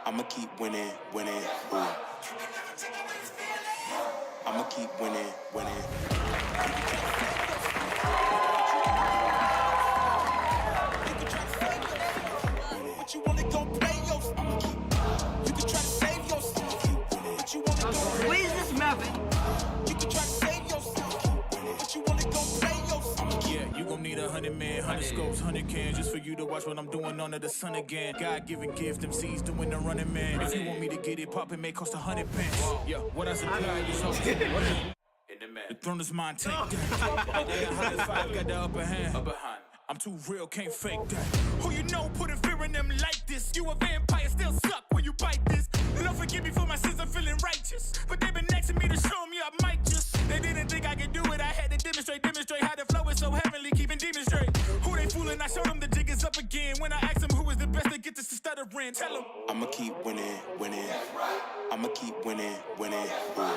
I'ma keep winning, winning. Ooh. I'ma keep winning, winning. But you wanna go play yourself. I'ma keep. You can try to save yourself. But you wanna go play. Where's this muffin? You can try to save yourself. But you wanna go play yourself. Yeah, you gon' need 100 men, 100 scopes, 100 cans just for you to watch what I'm doing under the sun again. God-given gift, them seeds doing the running man. If you want me to get it poppin', may cost 100 pence. Yeah, what I supply is all the throne is mine, take that. They the hottest five, got the upper hand. I'm too real, can't fake that. Who you know putting fear in them like this? You a vampire, still suck when you bite this. Lord forgive me for my sins, I'm feeling righteous. But they been next to me to show me I might just. They didn't think I could do it, I had to demonstrate how the flow is so heavenly, keeping demons straight. Who they fooling? I showed them the jig is up again. When I asked them who is the best, they get this to stuttering. Tell them I'ma keep winning, winning. I'ma keep winning, winning. Ooh.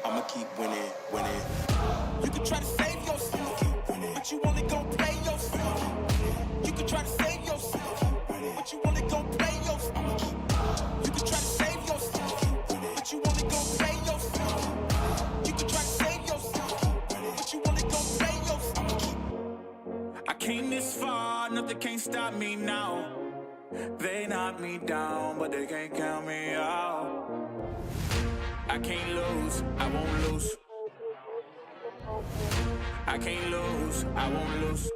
I'ma keep winning, winning. You can try to save yourself, but you only gon' play yourself. You can try to save yourself, but you only gon' play yourself. You can try to save yourself, but you only gon' play yourself. You can try to save yourself, but you only gon' play yourself. I came this far, nothing can't stop me now. They knock me down, but they can't count me out. I can't lose, I won't lose. I can't lose, I won't lose.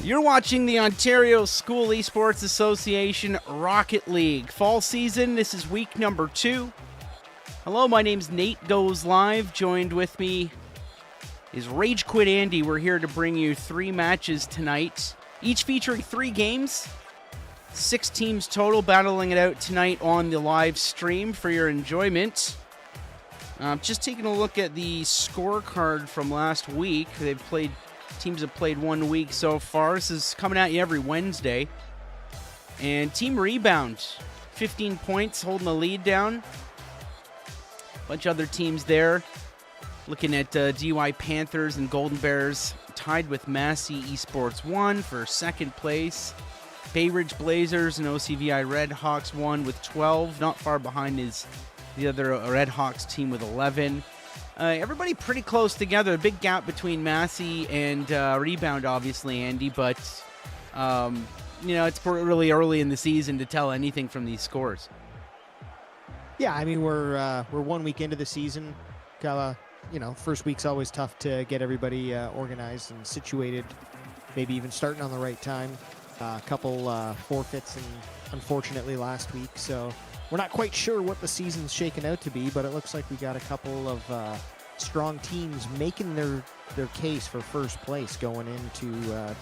You're watching the Ontario School Esports Association Rocket League fall season. This is week number 2. Hello, my name's Nate Goes Live. Joined with me is Rage Quit Andy. We're here to bring you 3 matches tonight, each featuring 3 games. 6 teams total battling it out tonight on the live stream for your enjoyment. Just taking a look at the scorecard from last week. Teams have played 1 week so far. This is coming at you every Wednesday. And Team Rebound, 15 points, holding the lead down. Bunch of other teams there. Looking at DY Panthers and Golden Bears tied with Massey Esports 1 for second place. Bay Ridge Blazers and OCVI Red Hawks 1 with 12. Not far behind is the other Red Hawks team with 11. Everybody pretty close together. A big gap between Massey and Rebound, obviously, Andy. But, it's really early in the season to tell anything from these scores. Yeah, I mean, we're 1 week into the season. First week's always tough to get everybody organized and situated, maybe even starting on the right time. A couple forfeits, and unfortunately last week. So we're not quite sure what the season's shaken out to be, but it looks like we got a couple of strong teams making their case for first place going into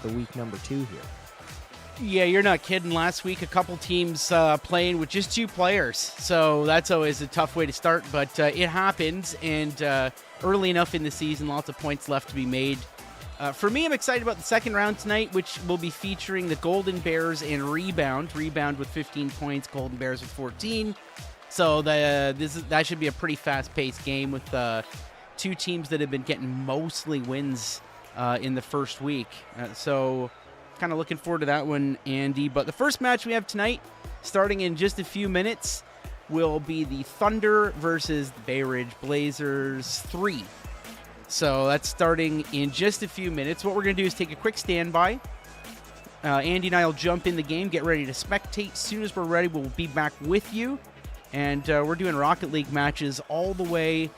the week number 2 here. Yeah, you're not kidding. Last week, a couple teams playing with just 2 players. So that's always a tough way to start, but it happens. And early enough in the season, lots of points left to be made. For me, I'm excited about the second round tonight, which will be featuring the Golden Bears and Rebound. Rebound with 15 points, Golden Bears with 14. So that should be a pretty fast-paced game with 2 teams that have been getting mostly wins in the first week. So kind of looking forward to that one, Andy. But the first match we have tonight, starting in just a few minutes, will be the Thunder versus the Bay Ridge Blazers 3. So that's starting in just a few minutes. What we're going to do is take a quick standby. Andy and I will jump in the game, get ready to spectate. As soon as we're ready, we'll be back with you. And we're doing Rocket League matches all the way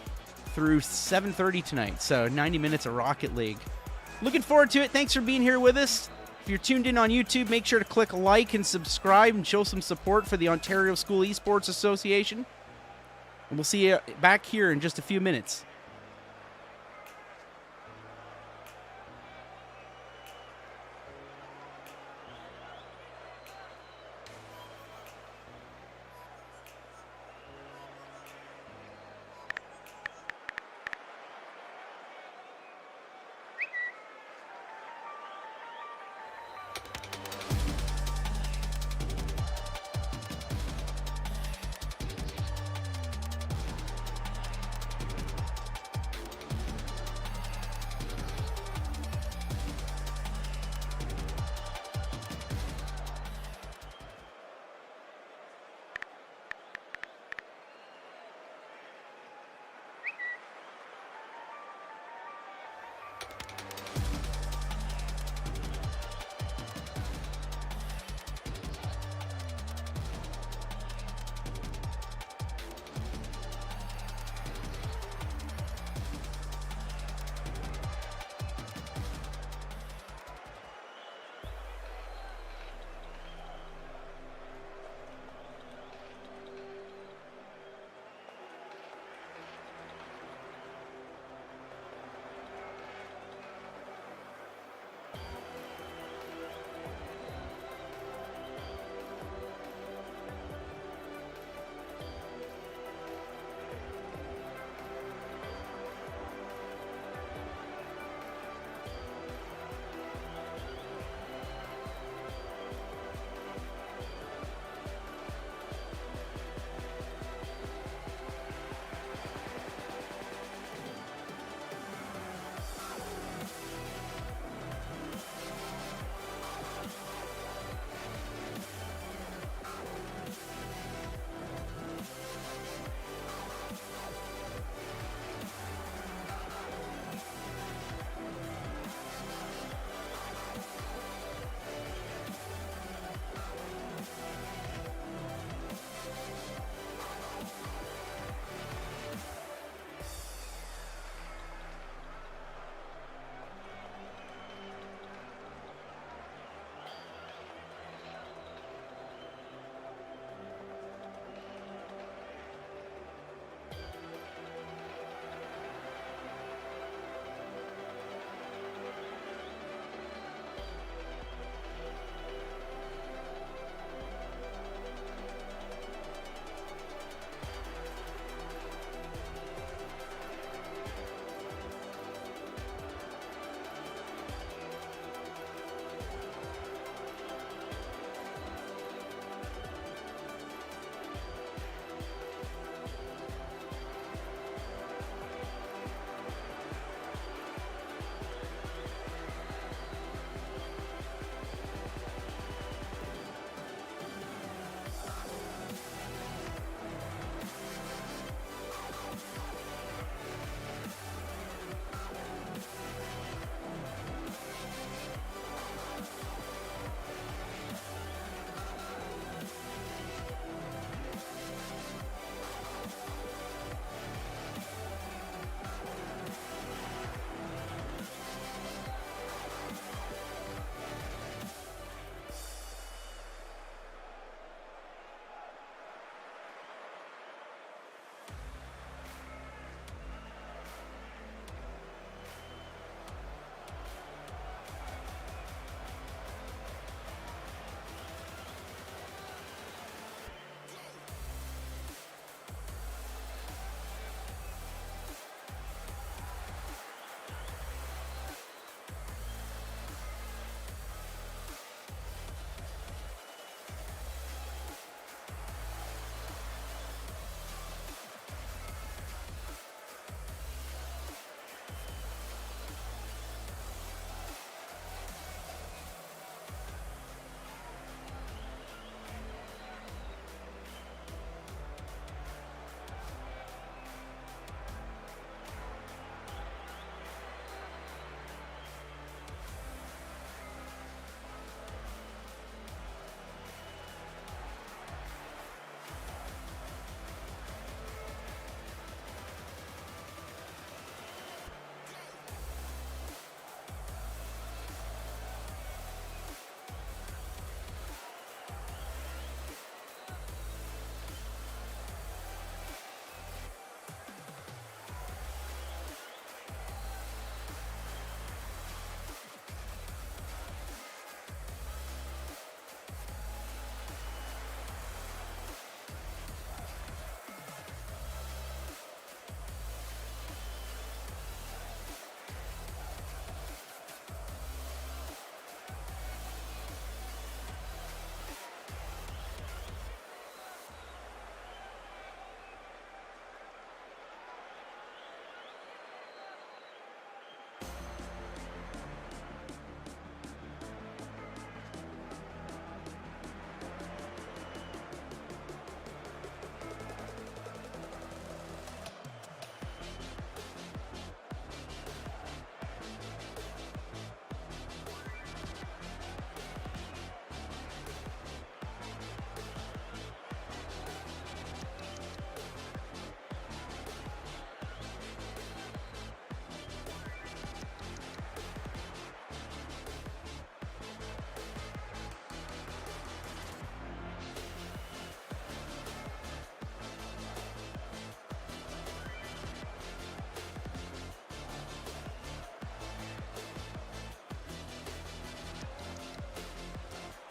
through 7:30 tonight. So 90 minutes of Rocket League. Looking forward to it. Thanks for being here with us. If you're tuned in on YouTube, make sure to click like and subscribe and show some support for the Ontario School Esports Association. And we'll see you back here in just a few minutes.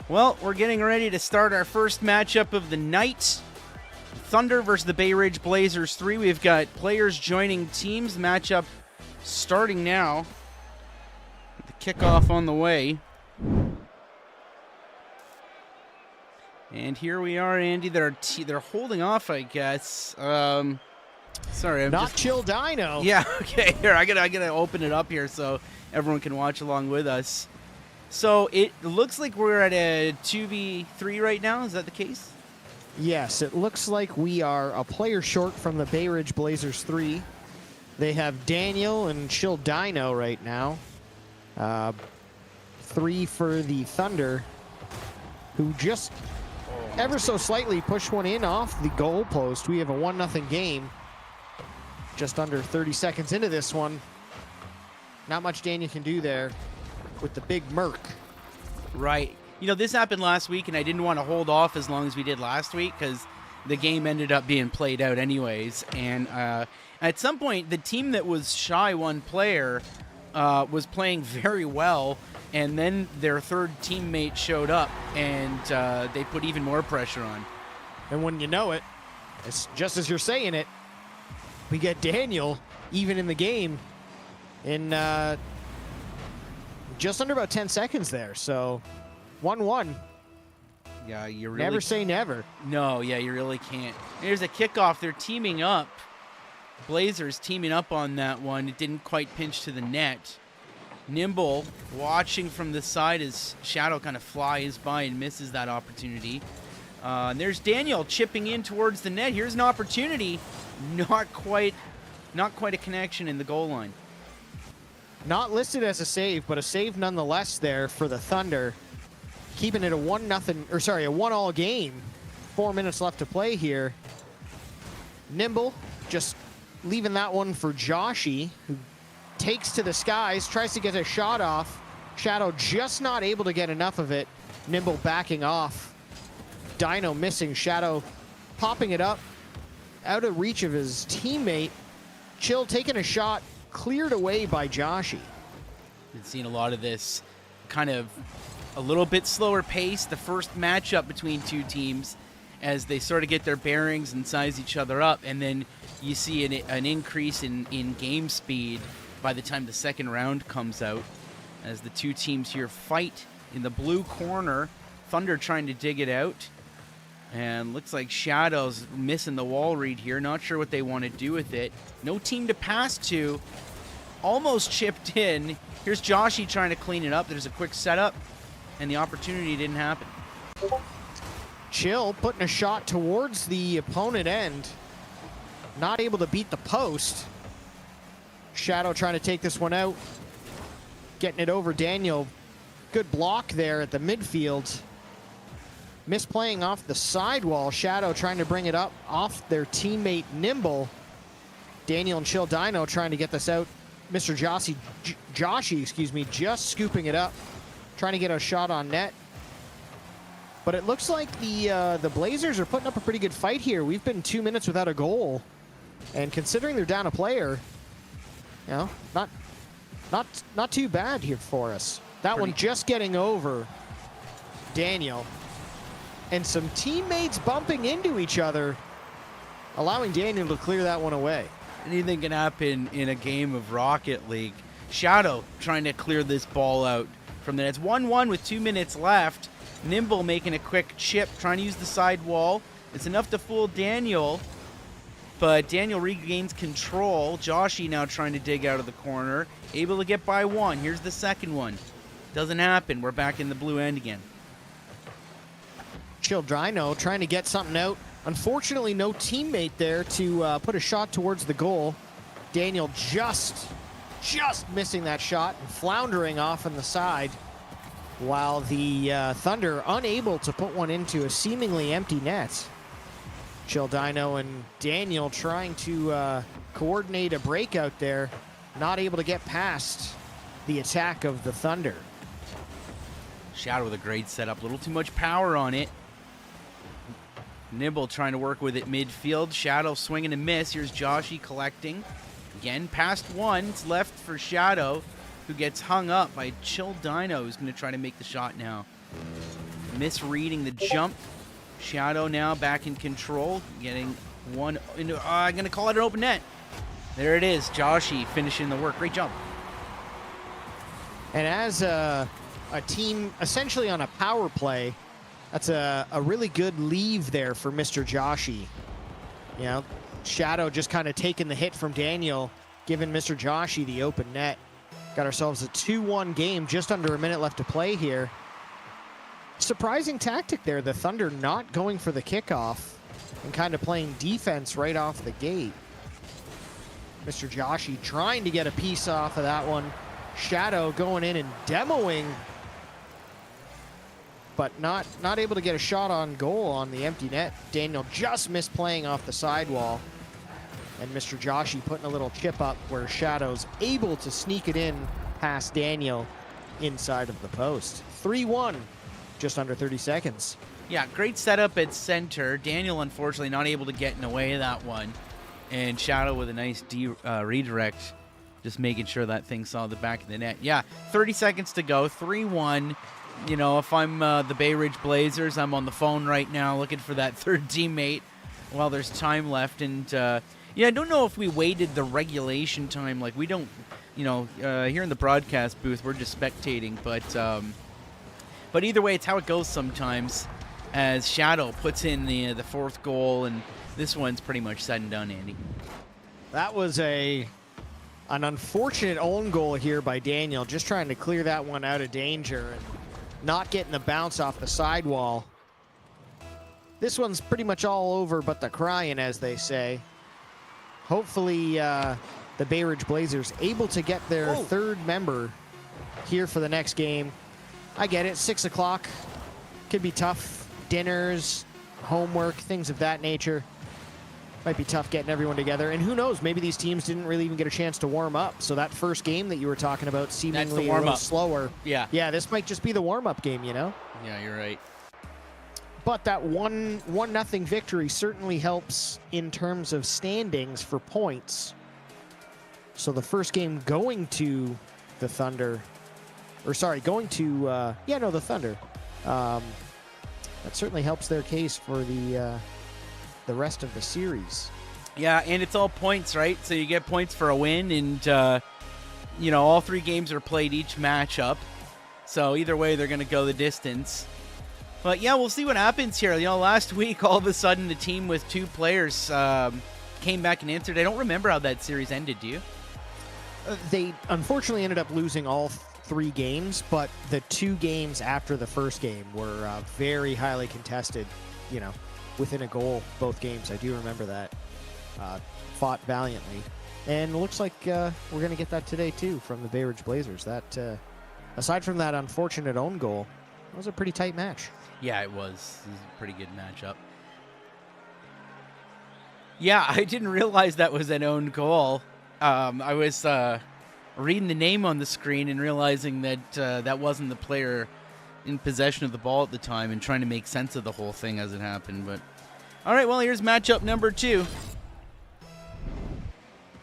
Well, we're getting ready to start our first matchup of the night. Thunder versus the Bay Ridge Blazers 3. We've got players joining teams. Matchup starting now. The kickoff on the way. And here we are, Andy. They're holding off, I guess. Sorry, I'm Not just... Chill Dino. Yeah, okay. Here, I gotta open it up here so everyone can watch along with us. So it looks like we're at a 2v3 right now. Is that the case? Yes, it looks like we are a player short from the Bay Ridge Blazers 3. They have Daniel and Chill Dino right now. 3 for the Thunder, who just ever so slightly pushed one in off the goal post. We have a 1-0 game. Just under 30 seconds into this one. Not much Daniel can do there with the big Merc. Right. You know, this happened last week, and I didn't want to hold off as long as we did last week because the game ended up being played out anyways. And at some point, the team that was shy one player was playing very well, and then their third teammate showed up, and they put even more pressure on. And when you know it, it's just as you're saying it, we get Daniel even in the game in just under about 10 seconds there. So 1-1. Yeah, you really Never say never. No, yeah, you really can't. There's a kickoff. They're teaming up. Blazers teaming up on that one. It didn't quite pinch to the net. Nimble watching from the side as Shadow kind of flies by and misses that opportunity. And there's Daniel chipping in towards the net. Here's an opportunity. Not quite a connection in the goal line. Not listed as a save, but a save nonetheless there for the Thunder. Keeping it a 1-all game. 4 minutes left to play here. Nimble just leaving that one for Joshy, who takes to the skies, tries to get a shot off. Shadow just not able to get enough of it. Nimble backing off. Dino missing. Shadow popping it up out of reach of his teammate. Chill taking a shot, cleared away by Joshy. Been seeing a lot of this kind of a little bit slower pace, the first matchup between two teams as they sort of get their bearings and size each other up, and then you see an increase in game speed by the time the second round comes out as the two teams here fight in the blue corner. Thunder trying to dig it out, and looks like Shadow's missing the wall read here. Not sure what they want to do with it. No team to pass to. Almost chipped in. Here's Joshy trying to clean it up. There's a quick setup, and the opportunity didn't happen. Chill putting a shot towards the opponent end. Not able to beat the post. Shadow trying to take this one out. Getting it over Daniel. Good block there at the midfield. Misplaying off the sidewall. Shadow trying to bring it up off their teammate Nimble. Daniel and Chill Dino trying to get this out. Mr. Joshy, just scooping it up. Trying to get a shot on net. But it looks like the Blazers are putting up a pretty good fight here. We've been 2 minutes without a goal. And considering they're down a player, you know, not too bad here for us. That one just getting over Daniel. And some teammates bumping into each other, allowing Daniel to clear that one away. Anything can happen in a game of Rocket League. Shadow trying to clear this ball out from the net. It's 1-1 with 2 minutes left. Nimble making a quick chip, trying to use the side wall. It's enough to fool Daniel, but Daniel regains control. Joshy now trying to dig out of the corner. Able to get by one. Here's the second one. Doesn't happen. We're back in the blue end again. Chill Dino trying to get something out. Unfortunately, no teammate there to put a shot towards the goal. Daniel just missing that shot and floundering off on the side, while the Thunder unable to put one into a seemingly empty net. Chill Dino and Daniel trying to coordinate a breakout there, not able to get past the attack of the Thunder. Shadow with a great setup, a little too much power on it. Nimble trying to work with it midfield. Shadow swinging and miss. Here's Joshy collecting. Again, past one. It's left for Shadow, who gets hung up by Chill Dino, who's going to try to make the shot now. misreading the jump. Shadow now back in control, getting one into, I'm going to call it an open net. There it is. Joshy finishing the work. Great jump. And as a team essentially on a power play, that's a really good leave there for Mr. Joshy. You know, Shadow just kind of taking the hit from Daniel, giving Mr. Joshy the open net. Got ourselves a 2-1 game, just under a minute left to play here. Surprising tactic there, the Thunder not going for the kickoff and kind of playing defense right off the gate. Mr. Joshy trying to get a piece off of that one. Shadow going in and demoing, but not able to get a shot on goal on the empty net. Daniel just missed playing off the sidewall. And Mr. Joshy putting a little chip up where Shadow's able to sneak it in past Daniel inside of the post. 3-1, just under 30 seconds. Yeah, great setup at center. Daniel, unfortunately, not able to get in the way of that one. And Shadow with a nice redirect, just making sure that thing saw the back of the net. Yeah, 30 seconds to go, 3-1. You know, if I'm the Bay Ridge Blazers, I'm on the phone right now looking for that third teammate while there's time left. And, yeah, I don't know if we waited the regulation time. Like, we don't, you know, here in the broadcast booth, we're just spectating. But either way, it's how it goes sometimes as Shadow puts in the fourth goal, and this one's pretty much said and done, Andy. That was an unfortunate own goal here by Daniel, just trying to clear that one out of danger and not getting the bounce off the sidewall. This one's pretty much all over but the crying, as they say. Hopefully the Bay Ridge Blazers able to get their third member here for the next game. I get it, 6 o'clock. Could be tough. Dinners, homework, things of that nature. Might be tough getting everyone together. And who knows, maybe these teams didn't really even get a chance to warm up. So that first game that you were talking about seemingly a little slower. Yeah. Yeah, this might just be the warm-up game, you know? Yeah, you're right. But that 1-0 victory certainly helps in terms of standings for points. So the first game going to the Thunder, or sorry, going to, the Thunder. That certainly helps their case for the rest of the series. Yeah, and it's all points, right? So you get points for a win, and, you know, all three games are played each matchup. So either way, they're going to go the distance. But, yeah, we'll see what happens here. You know, last week, all of a sudden, the team with two players came back and answered. I don't remember how that series ended, do you? They unfortunately ended up losing all three games, but the two games after the first game were very highly contested, you know, within a goal, both games. I do remember that. Fought valiantly. And it looks like we're going to get that today, too, from the Bay Ridge Blazers. That, aside from that unfortunate own goal, it was a pretty tight match. Yeah, it was. It was a pretty good matchup. Yeah, I didn't realize that was an own goal. I was reading the name on the screen and realizing that that wasn't the player in possession of the ball at the time, and trying to make sense of the whole thing as it happened. But all right, well, here's matchup number 2. You're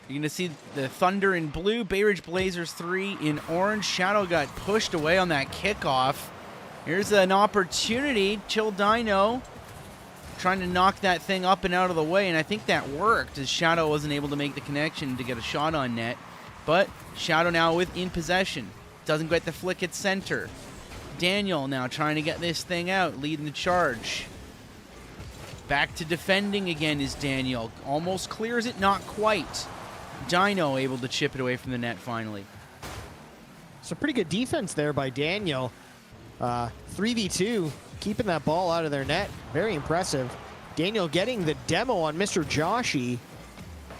going to see the Thunder in blue, Bay Ridge Blazers 3 in orange. Shadow got pushed away on that kickoff. Here's an opportunity. Chill Dino trying to knock that thing up and out of the way, and I think that worked as Shadow wasn't able to make the connection to get a shot on net. But Shadow now in possession. Doesn't get the flick at center. Daniel now trying to get this thing out, leading the charge. Back to defending again is Daniel. Almost clears it, not quite. Dino able to chip it away from the net finally. Some pretty good defense there by Daniel. 3v2, keeping that ball out of their net. Very impressive. Daniel getting the demo on Mr. Joshy.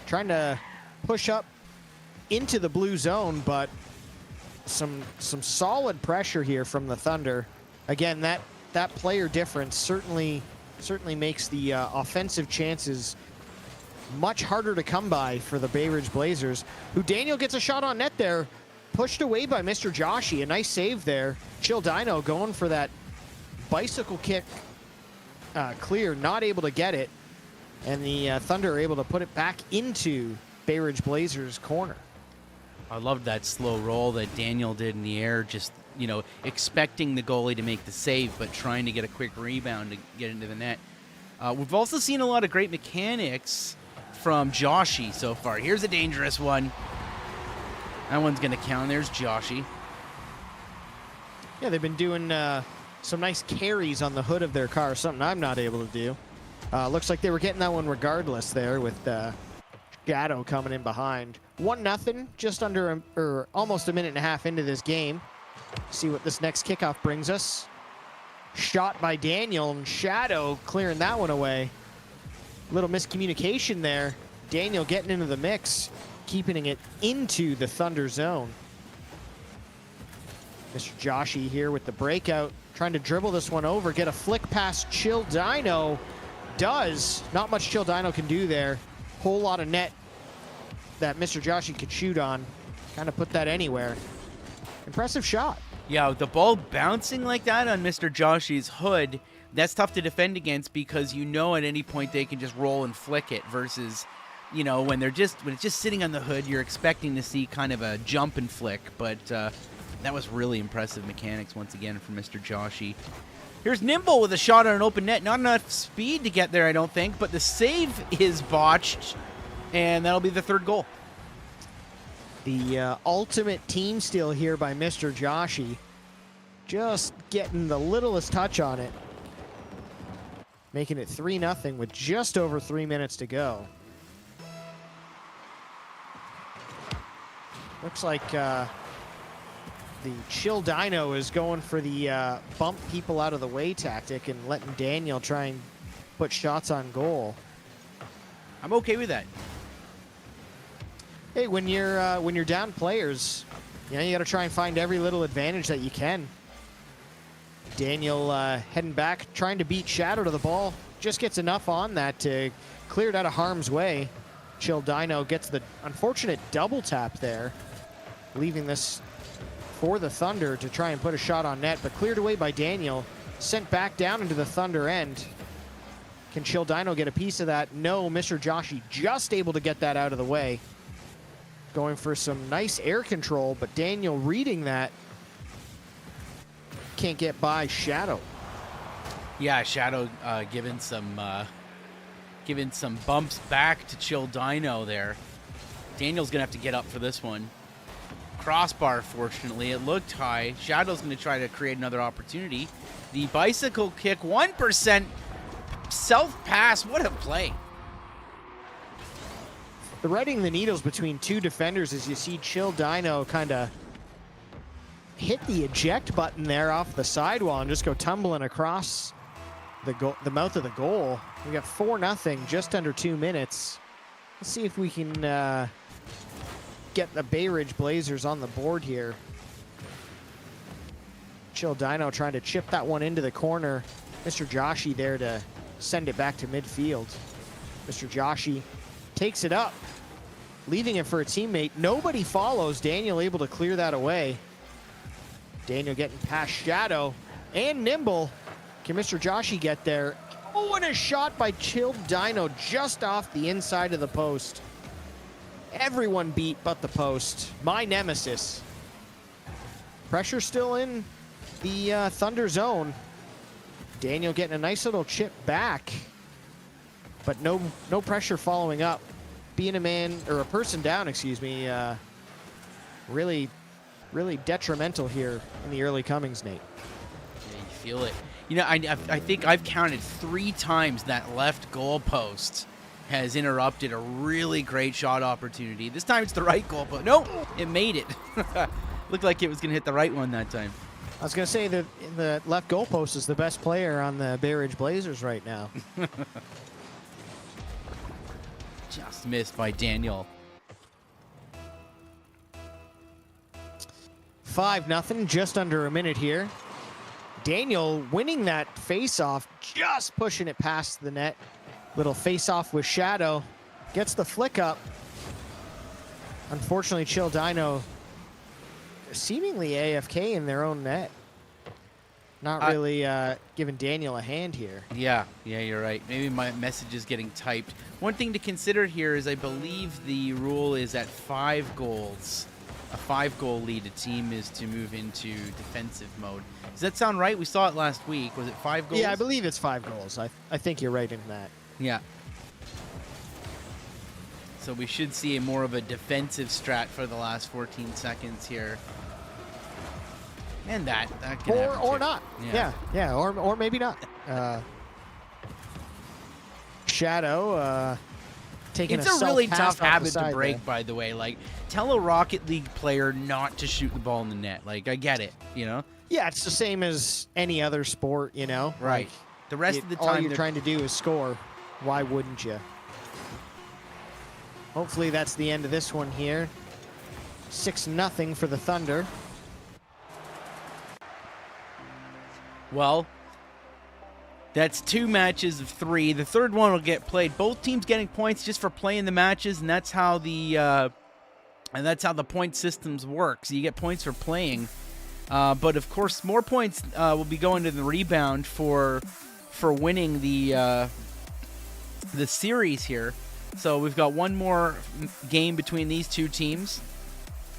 Trying to push up into the blue zone, but some solid pressure here from the Thunder. Again, that player difference certainly makes the offensive chances much harder to come by for the Bay Ridge Blazers, who Daniel gets a shot on net there. Pushed away by Mr. Joshy. A nice save there. Chill Dino going for that bicycle kick clear, not able to get it. And the Thunder are able to put it back into Bay Ridge Blazers' corner. I loved that slow roll that Daniel did in the air, just expecting the goalie to make the save, but trying to get a quick rebound to get into the net. We've also seen a lot of great mechanics from Joshy so far. Here's a dangerous one. That one's going to count. There's Joshy. Yeah, they've been doing some nice carries on the hood of their car, something I'm not able to do. Looks like they were getting that one regardless there with Shadow coming in behind. 1-0, just under or almost a minute and a half into this game. See what this next kickoff brings us. Shot by Daniel, and Shadow clearing that one away. Little miscommunication there. Daniel getting into the mix, keeping it into the Thunder zone. Mr. Joshy here with the breakout, trying to dribble this one over, get a flick past Chill Dino. Does. Not much Chill Dino can do there. Whole lot of net that Mr. Joshy could shoot on. Kind of put that anywhere. Impressive shot. Yeah, with the ball bouncing like that on Mr. Joshy's hood, that's tough to defend against because at any point they can just roll and flick it versus, when it's just sitting on the hood, you're expecting to see kind of a jump and flick, but that was really impressive mechanics once again from Mr. Joshy. Here's Nimble with a shot on an open net. Not enough speed to get there, I don't think, but the save is botched, and that'll be the third goal. The ultimate team steal here by Mr. Joshy. Just getting the littlest touch on it. Making it 3-0 with just over 3 minutes to go. Looks like the Chill Dino is going for the bump people out of the way tactic and letting Daniel try and put shots on goal. I'm okay with that. Hey, when you're down players, you got to try and find every little advantage that you can. Daniel heading back, trying to beat Shadow to the ball. Just gets enough on that to clear it out of harm's way. Chill Dino gets the unfortunate double tap there, leaving this for the Thunder to try and put a shot on net, but cleared away by Daniel. Sent back down into the Thunder end. Can Chill Dino get a piece of that? No, Mr. Joshy just able to get that out of the way. Going for some nice air control, but Daniel reading that. Can't get by Shadow. Yeah, Shadow giving some bumps back to Chill Dino there. Daniel's going to have to get up for this one. Crossbar, fortunately. It looked high. Shadow's going to try to create another opportunity. The bicycle kick, 1% self-pass. What a play. Threading the needles between two defenders as you see Chill Dino kind of hit the eject button there off the sidewall and just go tumbling across the mouth of the goal. We got 4-0, just under 2 minutes. Let's see if we can get the Bay Ridge Blazers on the board here. Chill Dino trying to chip that one into the corner. Mr. Joshy there to send it back to midfield. Mr. Joshy takes it up, leaving it for a teammate. Nobody follows. Daniel able to clear that away. Daniel getting past Shadow and Nimble. Can Mr. Joshy get there? Oh, and a shot by Chill Dino just off the inside of the post. Everyone beat but the post. My nemesis. Pressure still in the Thunder zone. Daniel getting a nice little chip back, but no pressure following up. Being a person down, excuse me, really detrimental here in the early comings, Nate. Yeah, you feel it. I think I've counted 3 times that left goal post has interrupted a really great shot opportunity. This time it's the right goal post. Nope, it made it. Looked like it was going to hit the right one that time. I was going to say that the left goal post is the best player on the Bay Ridge Blazers right now. Just missed by Daniel. 5-0, just under a minute here. Daniel winning that face-off, just pushing it past the net. Little face-off with Shadow. Gets the flick up. Unfortunately, Chill Dino seemingly AFK in their own net. Not really giving Daniel a hand here. Yeah, you're right. Maybe my message is getting typed. One thing to consider here is I believe the rule is at 5 goals a 5-goal lead, a team is to move into defensive mode. Does that sound right? We saw it last week. Was it 5 goals? Yeah, I believe it's 5 goals. I think you're right in that. Yeah. So we should see more of a defensive strat for the last 14 seconds here. And that can happen Or too. not. Yeah. Yeah, or maybe not. Shadow taking It's a really self-pass tough off the habit to side break, there. by the way. Like, tell a Rocket League player not to shoot the ball in the net. Like, I get it, you know? Yeah, it's the same as any other sport, you know? Right. Like, The rest of the time, all you're they're- trying to do is score. Why wouldn't you? Hopefully that's the end of this one here. 6-0 for the Thunder. Well, that's 2 matches of 3. The third one will get played. Both teams getting points just for playing the matches, and that's how the point systems work. So you get points for playing, but of course, more points will be going to the rebound for winning the series here. So we've got one more game between these two teams.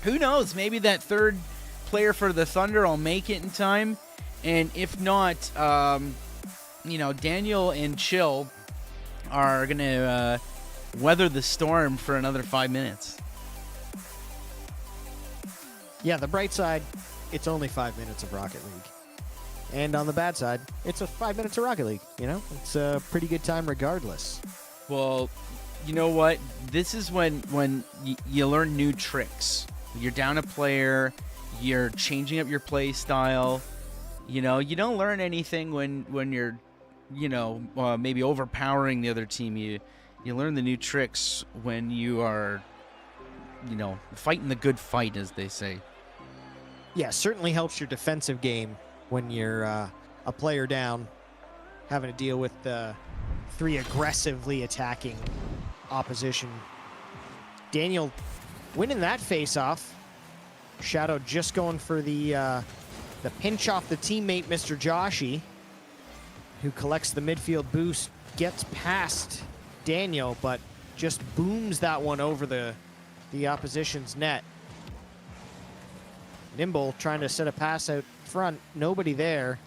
Who knows? Maybe that third player for the Thunder will make it in time. And if not, Daniel and Chill are going to weather the storm for another 5 minutes. Yeah, the bright side, it's only 5 minutes of Rocket League. And on the bad side, it's a 5 minutes of Rocket League, you know? It's a pretty good time regardless. Well, you know what? This is when you learn new tricks. You're down a player, you're changing up your play style. You know, you don't learn anything when you're, maybe overpowering the other team. You learn the new tricks when you are, fighting the good fight, as they say. Yeah, certainly helps your defensive game when you're a player down, having to deal with 3 aggressively attacking opposition. Daniel winning that face-off. Shadow just going for the pinch off the teammate, Mr. Joshi, who collects the midfield boost, gets past Daniel, but just booms that one over the opposition's net. Nimble trying to set a pass out front, nobody there.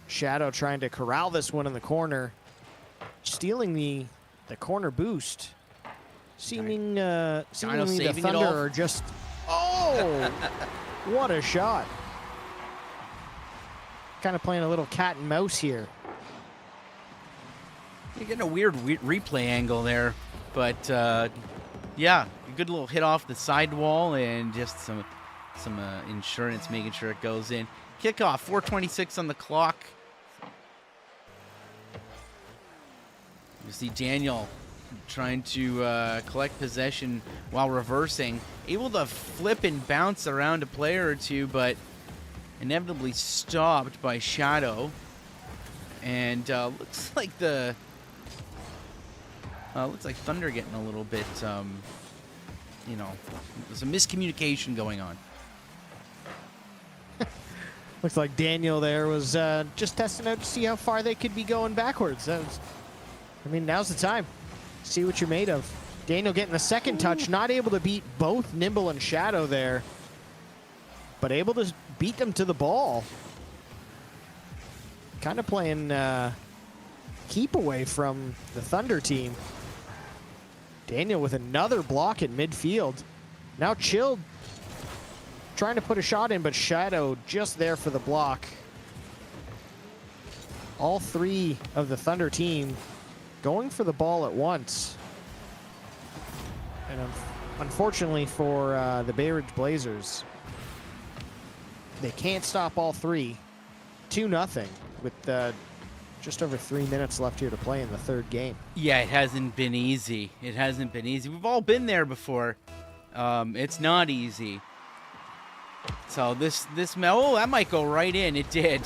Shadow trying to corral this one in the corner, stealing the corner boost. Seemingly the saving it Thunder all. are just, oh, what a shot. Kind of playing a little cat and mouse here. You're getting a weird replay angle there, but yeah, a good little hit off the sidewall and just some insurance making sure it goes in. Kickoff, 4:26 on the clock. You see Daniel trying to collect possession while reversing, able to flip and bounce around a player or two, but inevitably stopped by Shadow. And looks like Thunder getting a little bit, there's some miscommunication going on. Looks like Daniel there was just testing out to see how far they could be going backwards. Now's the time. See what you're made of. Daniel getting the second touch, not able to beat both Nimble and Shadow there, but able to beat them to the ball. Kind of playing keep away from the Thunder team. Daniel with another block at midfield. Now Chilled trying to put a shot in, but Shadow just there for the block. All 3 of the Thunder team going for the ball at once. And unfortunately for the Bay Ridge Blazers, they can't stop all 3. 2-0 with just over 3 minutes left here to play in the third game. Yeah, it hasn't been easy. It hasn't been easy. We've all been there before. It's not easy. So that might go right in. It did.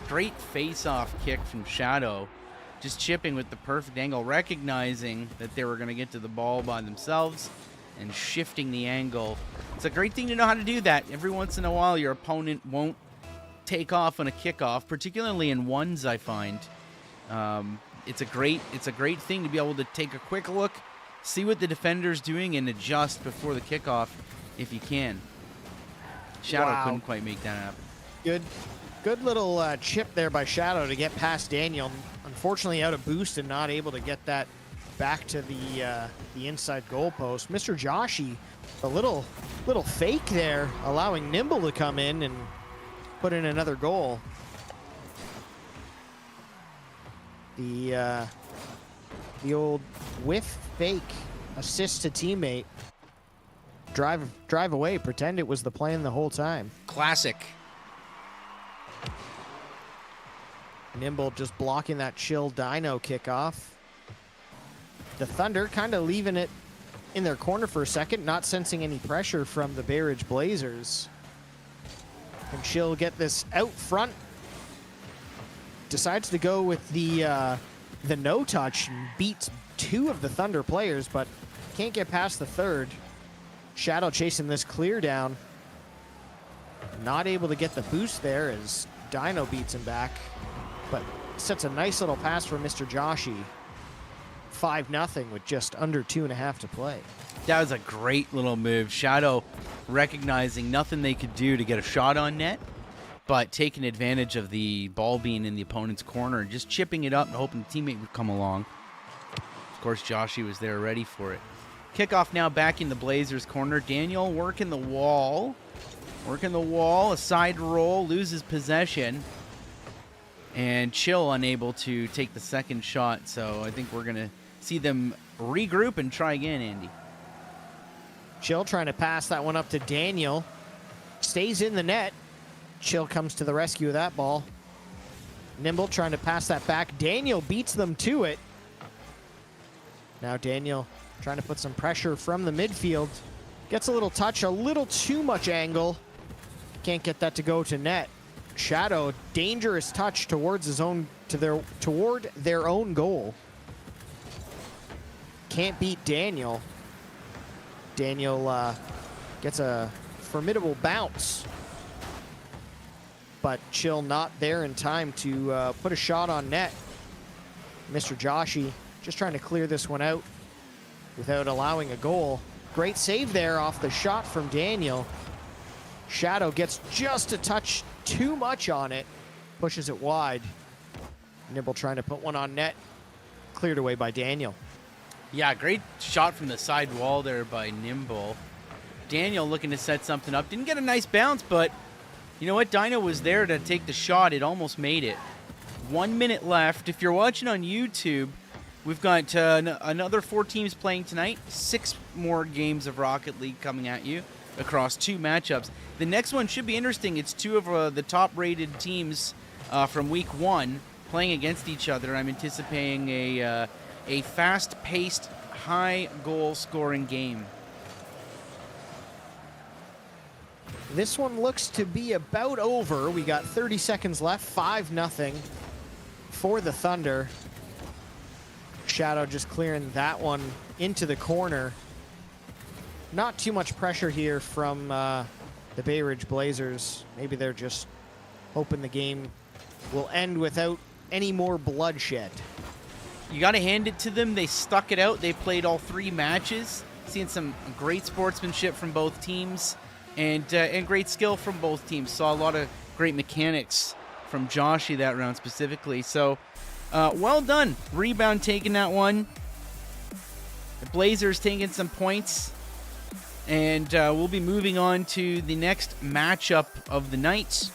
Great face-off kick from Shadow. Just chipping with the perfect angle, recognizing that they were going to get to the ball by themselves and shifting the angle. It's a great thing to know how to do that. Every once in a while, your opponent won't take off on a kickoff, particularly in ones, I find. It's a great thing to be able to take a quick look, see what the defender's doing, and adjust before the kickoff. if you can. Shadow Wow. couldn't quite make that happen. Good little chip there by Shadow to get past Daniel. Unfortunately, out of boost and not able to get that back to the inside goalpost. Mr. Joshi, a little fake there, allowing Nimble to come in and put in another goal. The old whiff fake assist to teammate. Drive away, pretend it was the plan the whole time. Classic. Nimble just blocking that chill Dino kickoff. The Thunder kind of leaving it in their corner for a second, not sensing any pressure from the Bay Ridge Blazers. And Chill get this out front. Decides to go with the no touch and beats 2 of the Thunder players, but can't get past the third. Shadow chasing this clear down. Not able to get the boost there as Dino beats him back, but sets a nice little pass for Mr. Joshi. 5-0 with just under 2.5 to play. That was a great little move. Shadow recognizing nothing they could do to get a shot on net, but taking advantage of the ball being in the opponent's corner and just chipping it up and hoping the teammate would come along. Of course, Joshi was there ready for it. Kickoff now back in the Blazers' corner. Daniel working the wall. A side roll, loses possession. And Chill unable to take the second shot, so I think we're going to see them regroup and try again, Andy. Chill trying to pass that one up to Daniel. Stays in the net. Chill comes to the rescue of that ball. Nimble trying to pass that back. Daniel beats them to it. Now Daniel trying to put some pressure from the midfield. Gets a little touch, a little too much angle. Can't get that to go to net. Shadow, dangerous touch towards toward their own goal. Can't beat Daniel. Daniel gets a formidable bounce, but Chill not there in time to put a shot on net. Mr. Joshi just trying to clear this one out without allowing a goal. Great save there off the shot from Daniel. Shadow gets just a touch too much on it, pushes it wide. Nimble trying to put one on net, cleared away by Daniel. Yeah, great shot from the side wall there by Nimble. Daniel looking to set something up. Didn't get a nice bounce, but you know what? Dino was there to take the shot. It almost made it. 1 minute left. If you're watching on YouTube, we've got another 4 teams playing tonight. 6 more games of Rocket League coming at you across 2 matchups. The next one should be interesting. It's 2 of the top-rated teams from Week 1 playing against each other. I'm anticipating a fast-paced, high-goal-scoring game. This one looks to be about over. We got 30 seconds left, 5-0 for the Thunder. Shadow just clearing that one into the corner. Not too much pressure here from the Bay Ridge Blazers. Maybe they're just hoping the game will end without any more bloodshed. You got to hand it to them. They stuck it out. They played all 3 matches. Seeing some great sportsmanship from both teams and great skill from both teams. Saw a lot of great mechanics from Joshi that round specifically. So, well done. Rebound taking that one. The Blazers taking some points. And we'll be moving on to the next matchup of the night.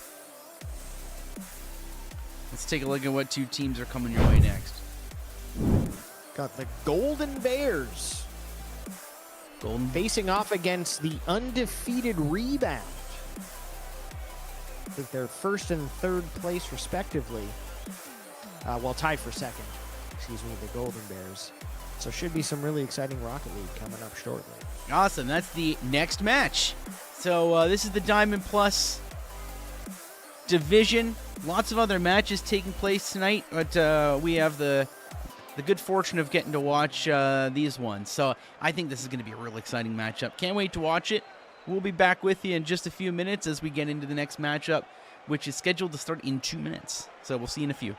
Let's take a look at what 2 teams are coming your way next. Got the Golden Bears facing off against the undefeated Rebound. I think they're first and third place respectively. Well, tied for second. Excuse me, the Golden Bears. So should be some really exciting Rocket League coming up shortly. Awesome. That's the next match. So this is the Diamond Plus division. Lots of other matches taking place tonight, but we have the good fortune of getting to watch these ones. So I think this is going to be a real exciting matchup. Can't wait to watch it. We'll be back with you in just a few minutes as we get into the next matchup, which is scheduled to start in 2 minutes. So we'll see you in a few.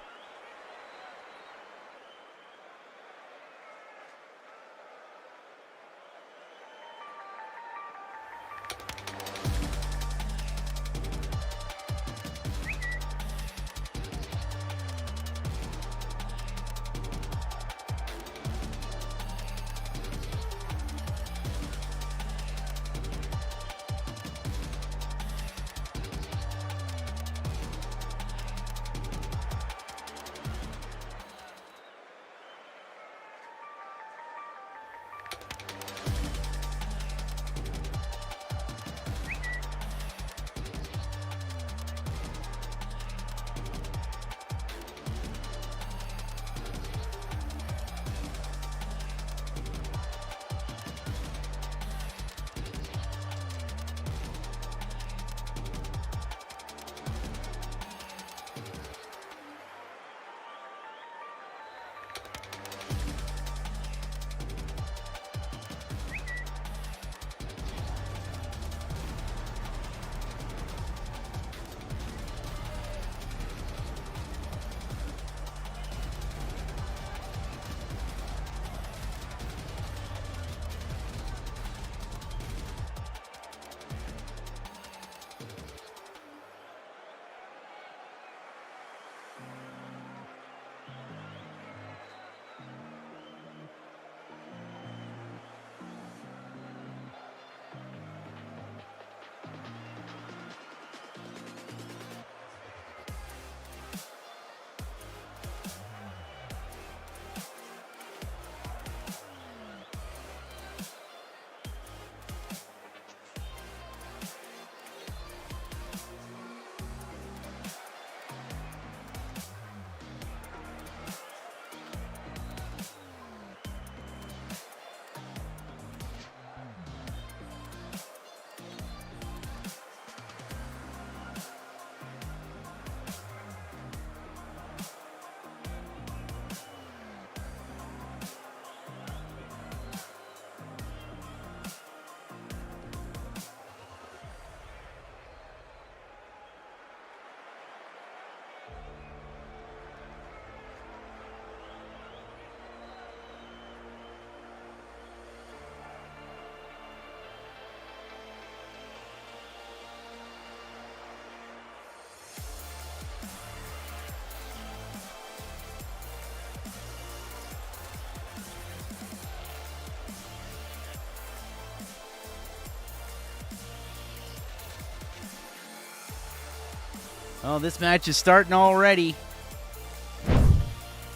Oh, this match is starting already.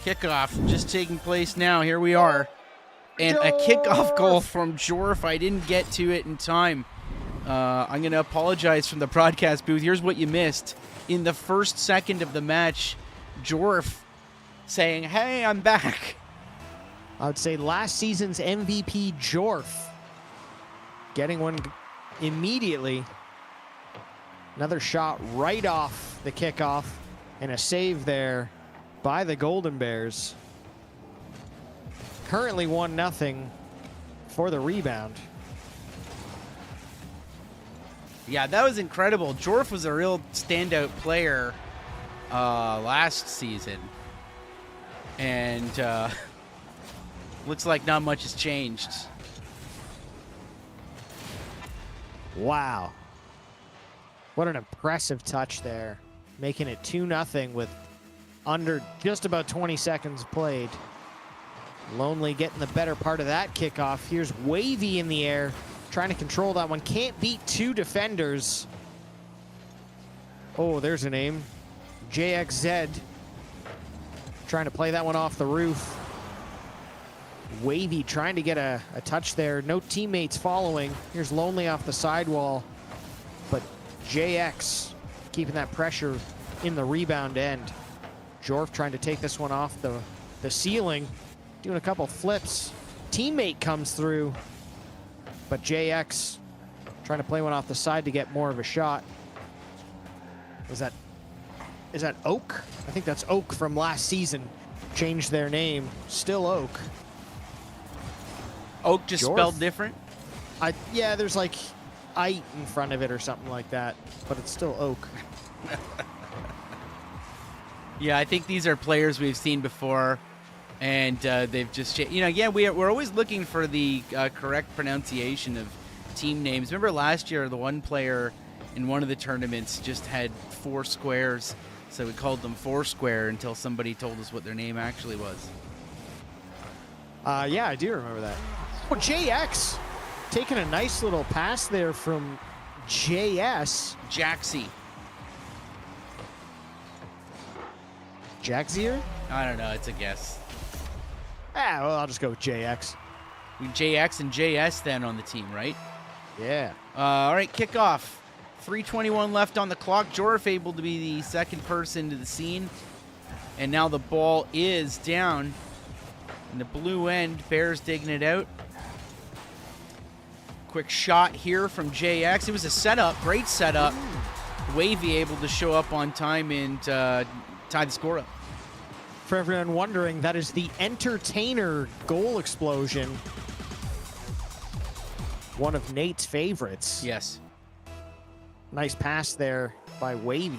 Kickoff just taking place now. Here we are. And a kickoff goal from Jorf. I didn't get to it in time. I'm going to apologize from the broadcast booth. Here's what you missed. In the first second of the match, Jorf saying, "Hey, I'm back." I would say last season's MVP Jorf getting one immediately. Another shot right off the kickoff and a save there by the Golden Bears. Currently 1-0 for the rebound. Yeah, that was incredible. Jorf was a real standout player last season. And looks like not much has changed. Wow. What an impressive touch there. Making it 2-0 with under just about 20 seconds played. Lonely getting the better part of that kickoff. Here's Wavy in the air, trying to control that one. Can't beat two defenders. Oh, there's a name. JXZ. Trying to play that one off the roof. Wavy trying to get a touch there. No teammates following. Here's Lonely off the sidewall. But JX keeping that pressure in the rebound end. Jorf trying to take this one off the ceiling. Doing a couple flips. Teammate comes through. But JX trying to play one off the side to get more of a shot. Is that Oak? I think that's Oak from last season. Changed their name. Still Oak. Oak just Jorf. spelled different? Yeah, there's like I in front of it or something like that. But it's still Oak. Yeah, I think these are players we've seen before. And they've just, we're always looking for the correct pronunciation of team names. Remember last year, the one player in one of the tournaments just had 4 squares, so we called them Foursquare until somebody told us what their name actually was. Yeah, I do remember that. Oh, JX taking a nice little pass there from JS. Jaxie. Jaxier? I don't know, it's a guess. Well, I'll just go with JX. JX and JS then on the team, right? Yeah. All right, kickoff. 3:21 left on the clock. Jorf able to be the second person to the scene. And now the ball is down in the blue end. Bears digging it out. Quick shot here from JX. It was a setup, great setup. Wavy able to show up on time and tie the score up. For everyone wondering, that is the Entertainer goal explosion. One of Nate's favorites. Yes. Nice pass there by Wavy.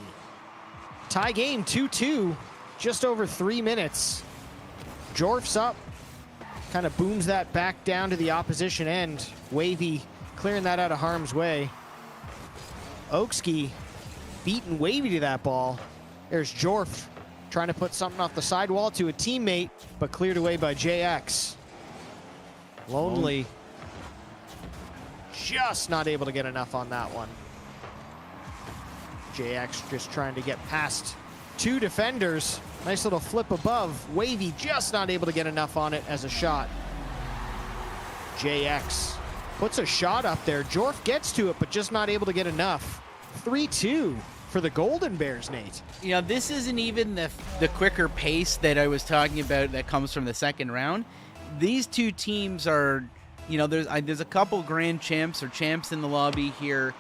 Tie game 2-2, just over 3 minutes. Jorf's up, kind of booms that back down to the opposition end. Wavy clearing that out of harm's way. Oakski beating Wavy to that ball. There's Jorf trying to put something off the sidewall to a teammate, but cleared away by JX. Lonely. Just not able to get enough on that one. JX just trying to get past 2 defenders. Nice little flip above. Wavy just not able to get enough on it as a shot. JX puts a shot up there. Jorf gets to it, but just not able to get enough. 3-2 for the Golden Bears, Nate. You know, this isn't even the quicker pace that I was talking about that comes from the second round. These two teams are, there's a couple grand champs or champs in the lobby here.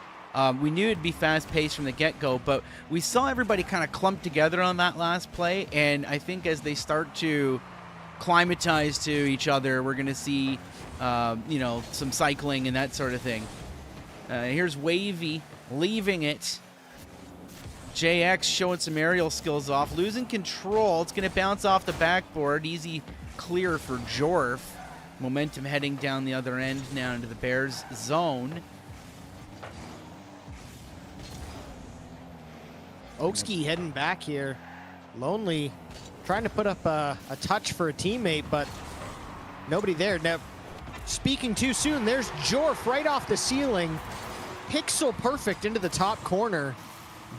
We knew it'd be fast-paced from the get-go, but we saw everybody kind of clump together on that last play, and I think as they start to climatize to each other, we're going to see, some cycling and that sort of thing. Here's Wavy leaving it. JX showing some aerial skills off, losing control. It's going to bounce off the backboard. Easy clear for Jorf. Momentum heading down the other end now into the Bears zone. Oakski heading back here. Lonely trying to put up a touch for a teammate, but nobody there. Now, speaking too soon, there's Jorf right off the ceiling. Pixel perfect into the top corner.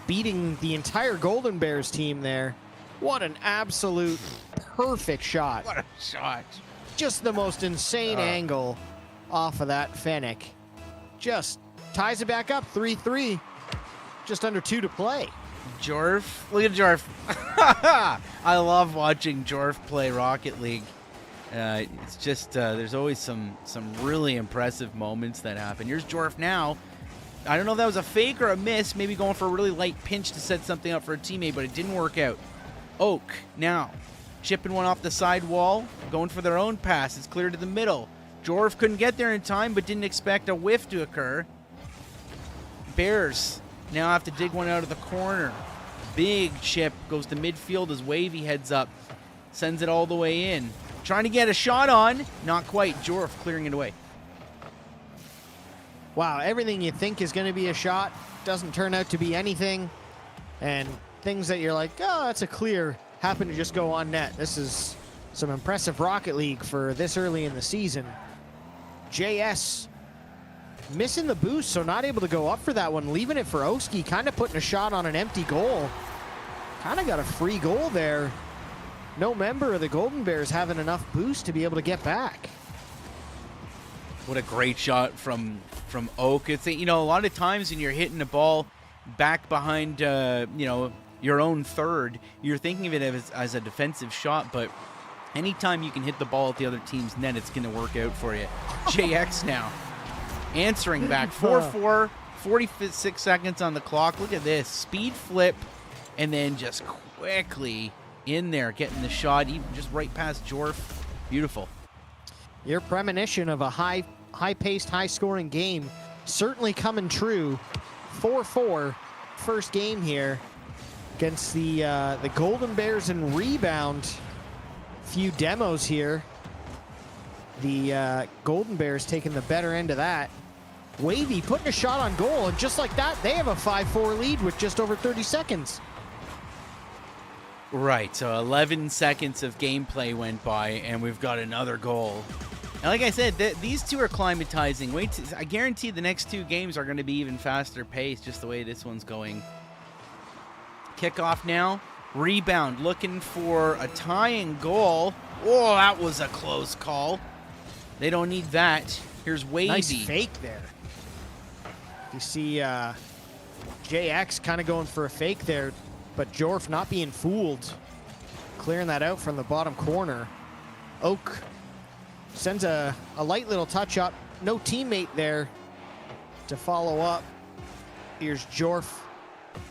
beating the entire Golden Bears team there. What an absolute perfect shot. What a shot. Just the most insane angle off of that Fennec. Just ties it back up, 3-3. Just under 2 to play. Jorf. Look at Jorf. I love watching Jorf play Rocket League. It's just, there's always some really impressive moments that happen. Here's Jorf now. I don't know if that was a fake or a miss, maybe going for a really light pinch to set something up for a teammate, but it didn't work out. Oak now chipping one off the side wall, going for their own pass. It's clear to the middle. Jorf couldn't get there in time, but didn't expect a whiff to occur. Bears now have to dig one out of the corner. Big chip goes to midfield as Wavy heads up, sends it all the way in. Trying to get a shot on, not quite. Jorf clearing it away. Wow, everything you think is going to be a shot doesn't turn out to be anything. And things that you're like, oh, that's a clear, happen to just go on net. This is some impressive Rocket League for this early in the season. JS missing the boost, so not able to go up for that one. Leaving it for Oski, kind of putting a shot on an empty goal. Kind of got a free goal there. No member of the Golden Bears having enough boost to be able to get back. What a great shot from Oak. It's, a lot of times when you're hitting the ball back behind, your own third, you're thinking of it as a defensive shot, but anytime you can hit the ball at the other team's net, it's going to work out for you. JX now answering back. 4-4, 46 seconds on the clock. Look at this. Speed flip, and then just quickly in there, getting the shot, even just right past Jorf. Beautiful. Your premonition of a high-paced, high-scoring game certainly coming true. 4-4, first game here against the Golden Bears and rebound. Few demos here. The Golden Bears taking the better end of that. Wavy putting a shot on goal, and just like that, they have a 5-4 lead with just over 30 seconds. Right, so 11 seconds of gameplay went by, and we've got another goal. And like I said, these two are climatizing. I guarantee the next two games are going to be even faster paced, just the way this one's going. Kickoff now. Rebound, looking for a tying goal. Oh, that was a close call. They don't need that. Here's Wavy. Nice fake there. You see JX kind of going for a fake there, but Jorf not being fooled. Clearing that out from the bottom corner. Oak sends a light little touch up. No teammate there to follow up. Here's Jorf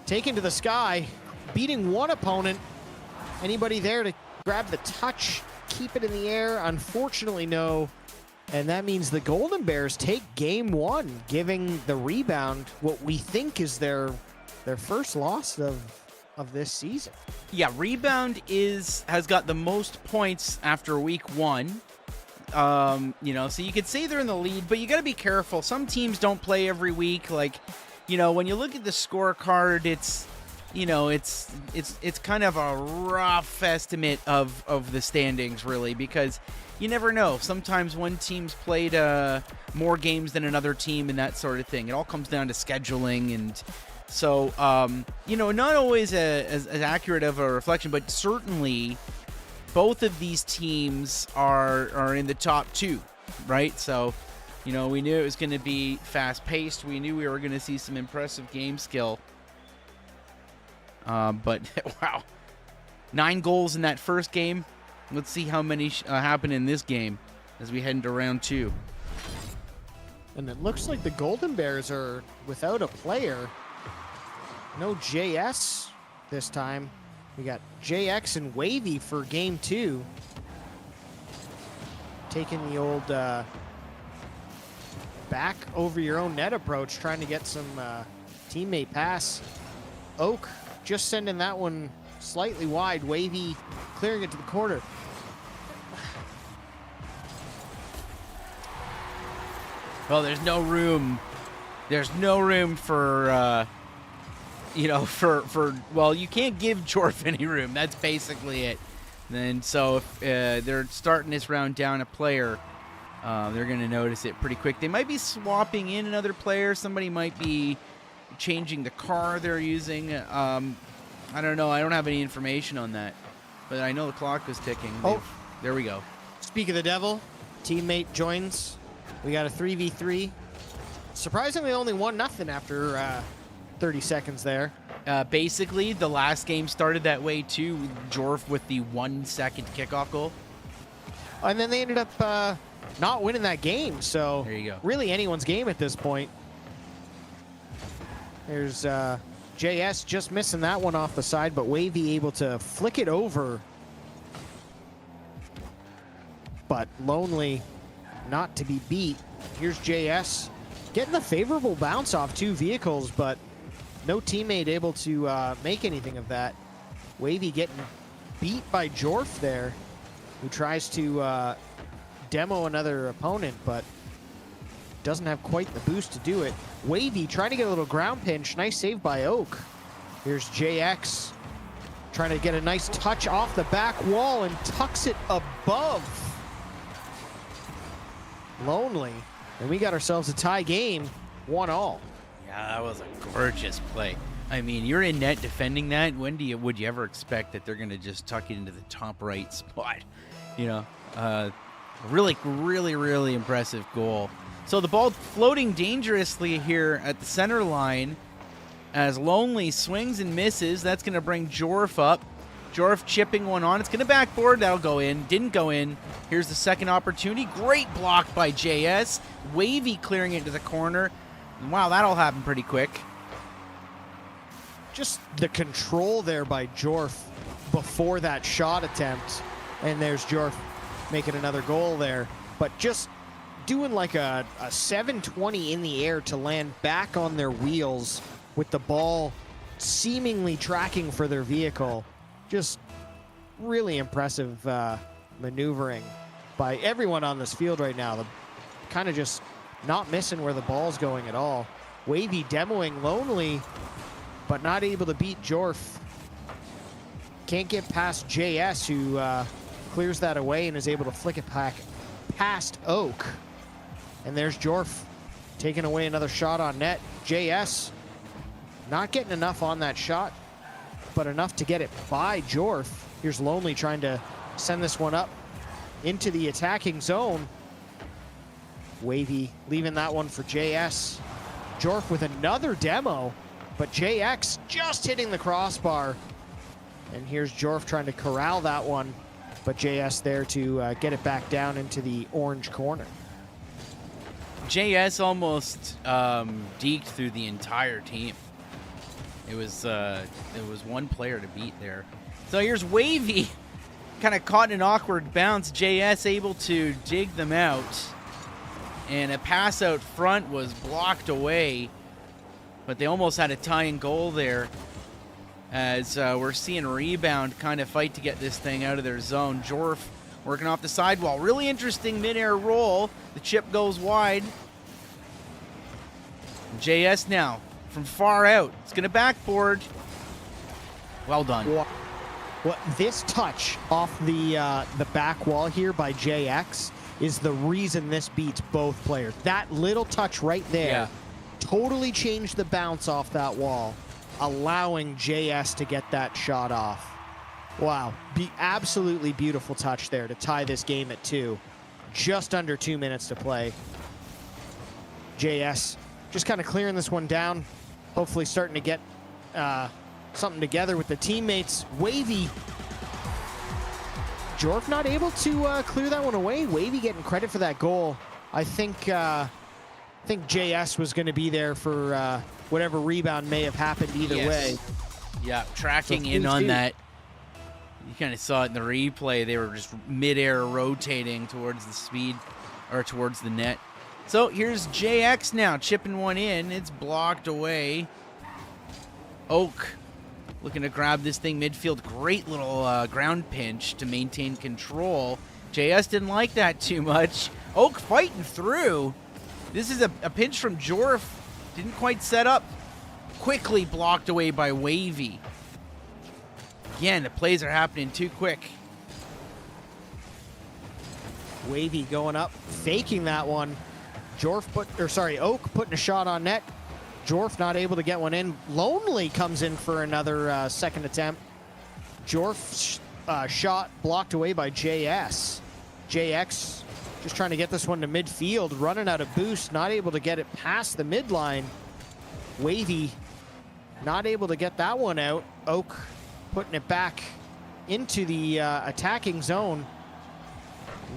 taken to the sky, beating one opponent. Anybody there to grab the touch, keep it in the air? Unfortunately, no. And that means the Golden Bears take game one, giving the rebound what we think is their first loss of this season. Yeah, rebound has got the most points after week one. So you could say they're in the lead, but you got to be careful. Some teams don't play every week. Like, when you look at the scorecard, it's kind of a rough estimate of the standings, really, because you never know. Sometimes one team's played more games than another team and that sort of thing. It all comes down to scheduling, and so not always as accurate of a reflection, but certainly both of these teams are in the top two, right? So, we knew it was going to be fast-paced. We knew we were going to see some impressive game skill. But, wow, 9 goals in that first game. Let's see how many happen in this game as we head into round 2. And it looks like the Golden Bears are without a player. No JS this time. We got JX and Wavy for game 2. Taking the old back over your own net approach, trying to get some teammate pass. Oak just sending that one slightly wide. Wavy clearing it to the corner. Well, there's no room. There's no room for, well, you can't give Jorf any room. That's basically it. And so if they're starting this round down a player, they're going to notice it pretty quick. They might be swapping in another player. Somebody might be changing the car they're using. I don't know. I don't have any information on that. But I know the clock was ticking. There we go. Speak of the devil, teammate joins. We got a 3v3. Surprisingly, only 1-0 after 30 seconds there. Basically, the last game started that way too. Jorf with the 1-second kickoff goal. And then they ended up not winning that game. So there you go. Really anyone's game at this point. There's JS just missing that one off the side, but Wavy able to flick it over. But Lonely not to be beat. Here's JS getting the favorable bounce off 2 vehicles, but no teammate able to make anything of that. Wavy getting beat by Jorf there, who tries to demo another opponent, but doesn't have quite the boost to do it. Wavy trying to get a little ground pinch. Nice save by Oak. Here's JX trying to get a nice touch off the back wall and tucks it above Lonely. And we got ourselves a tie game, 1-1. Yeah, that was a gorgeous play. I mean, you're in net defending that. When would you ever expect that they're going to just tuck it into the top right spot? You know, really, really, really impressive goal. So the ball floating dangerously here at the center line as Lonely swings and misses. That's going to bring Jorf up. Jorf chipping one on. It's going to backboard. That'll go in. Didn't go in. Here's the second opportunity. Great block by JS. Wavy clearing it to the corner. Wow, that'll happen pretty quick. Just the control there by Jorf before that shot attempt. And there's Jorf making another goal there. But just doing like a 720 in the air to land back on their wheels with the ball seemingly tracking for their vehicle. Just really impressive maneuvering by everyone on this field right now. Kind of just not missing where the ball's going at all. Wavy demoing Lonely, but not able to beat Jorf. Can't get past JS, who clears that away and is able to flick it back past Oak. And there's Jorf taking away another shot on net. JS not getting enough on that shot, but enough to get it by Jorf. Here's Lonely trying to send this one up into the attacking zone. Wavy leaving that one for JS. Jorf with another demo, but JX just hitting the crossbar. And here's Jorf trying to corral that one, but JS there to get it back down into the orange corner. JS almost deked through the entire team. It was one player to beat there. So here's Wavy, kind of caught in an awkward bounce. JS able to dig them out. And a pass out front was blocked away. But they almost had a tying goal there. As we're seeing Rebound kind of fight to get this thing out of their zone. Jorf working off the sidewall. Really interesting mid-air roll. The chip goes wide. JS now from far out. It's going to backboard. Well done. Well, this touch off the back wall here by JX is the reason this beats both players. That little touch right there totally changed the bounce off that wall, allowing JS to get that shot off. Wow, absolutely beautiful touch there to tie this game at 2. Just under 2 minutes to play. JS just kind of clearing this one down, hopefully starting to get something together with the teammates. Wavy. Jorf not able to clear that one away. Wavy getting credit for that goal. I think JS was going to be there for whatever rebound may have happened either way. Yeah, tracking in on that. You kind of saw it in the replay. They were just mid-air rotating towards the speed, or towards the net. So here's JX now, chipping one in. It's blocked away. Oak looking to grab this thing midfield. Great little ground pinch to maintain control. JS didn't like that too much. Oak fighting through. This is a pinch from Jorf. Didn't quite set up. Quickly blocked away by Wavy. Again, the plays are happening too quick. Wavy going up, faking that one. Oak putting a shot on net. Jorf not able to get one in. Lonely comes in for another second attempt. Jorf shot blocked away by JS. JX just trying to get this one to midfield, running out of boost, not able to get it past the midline. Wavy not able to get that one out. Oak putting it back into the attacking zone.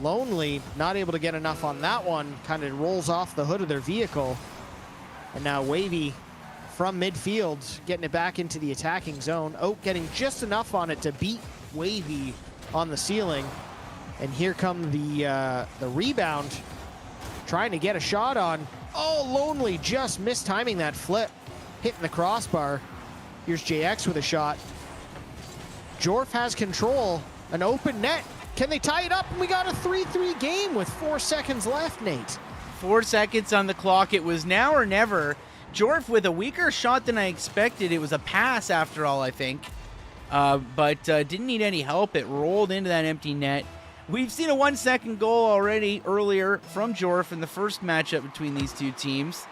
Lonely not able to get enough on that one, kind of rolls off the hood of their vehicle. And now Wavy from midfield getting it back into the attacking zone. Oak getting just enough on it to beat Wavy on the ceiling. And here come the rebound, trying to get a shot on. Oh, Lonely just mistiming that flip, hitting the crossbar. Here's JX with a shot. Jorf has control, an open net. Can they tie it up? And we got a 3-3 game with 4 seconds left, Nate. 4 seconds on the clock. It was now or never. Jorf with a weaker shot than I expected. It was a pass after all, I think. But didn't need any help. It rolled into that empty net. We've seen a 1 second goal already earlier from Jorf in the first matchup between these two teams.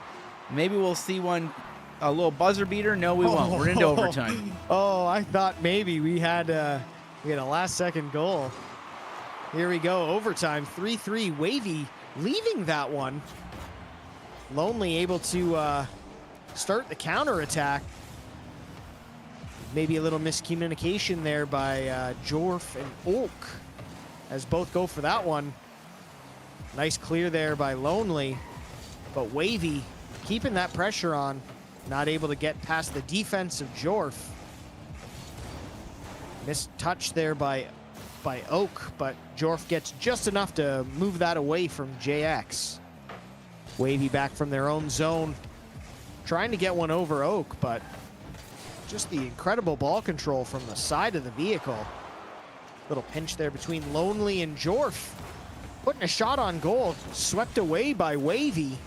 Maybe we'll see one, a little buzzer beater. No, we won't. We're into overtime. Oh, I thought maybe we had a last second goal. Here we go, overtime, 3-3. Wavy leaving that one. Lonely able to start the counterattack. Maybe a little miscommunication there by Jorf and Oak, as both go for that one. Nice clear there by Lonely, but Wavy keeping that pressure on, not able to get past the defense of Jorf. Missed touch there by Oak, but Jorf gets just enough to move that away from JX. Wavy back from their own zone, trying to get one over Oak, but just the incredible ball control from the side of the vehicle. Little pinch there between Lonely and Jorf. Putting a shot on goal, swept away by Wavy.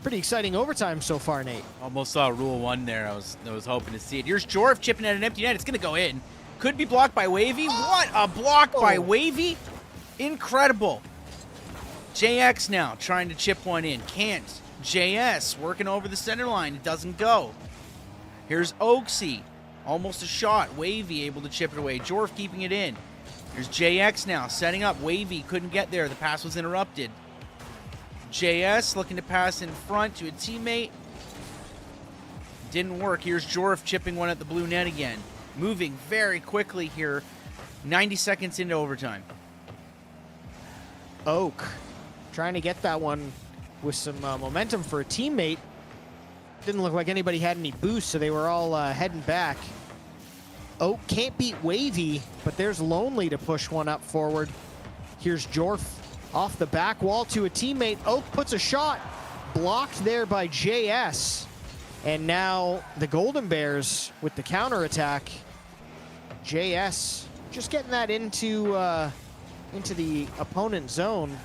Pretty exciting overtime so far, Nate. Almost saw Rule 1 there. I was hoping to see it. Here's Jorf chipping at an empty net. It's going to go in. Could be blocked by Wavy. What a block by Wavy. Incredible. JX now trying to chip one in. Can't. JS working over the center line. It doesn't go. Here's OSEA. Almost a shot. Wavy able to chip it away. Jorf keeping it in. Here's JX now setting up. Wavy couldn't get there. The pass was interrupted. JS looking to pass in front to a teammate. Didn't work. Here's Jorf chipping one at the blue net again. Moving very quickly here. 90 seconds into overtime. Oak trying to get that one with some momentum for a teammate. Didn't look like anybody had any boost, so they were all heading back. Oak can't beat Wavy, but there's Lonely to push one up forward. Here's Jorf off the back wall to a teammate. Oak puts a shot, blocked there by JS. And now the Golden Bears with the counterattack. JS just getting that into the opponent's zone.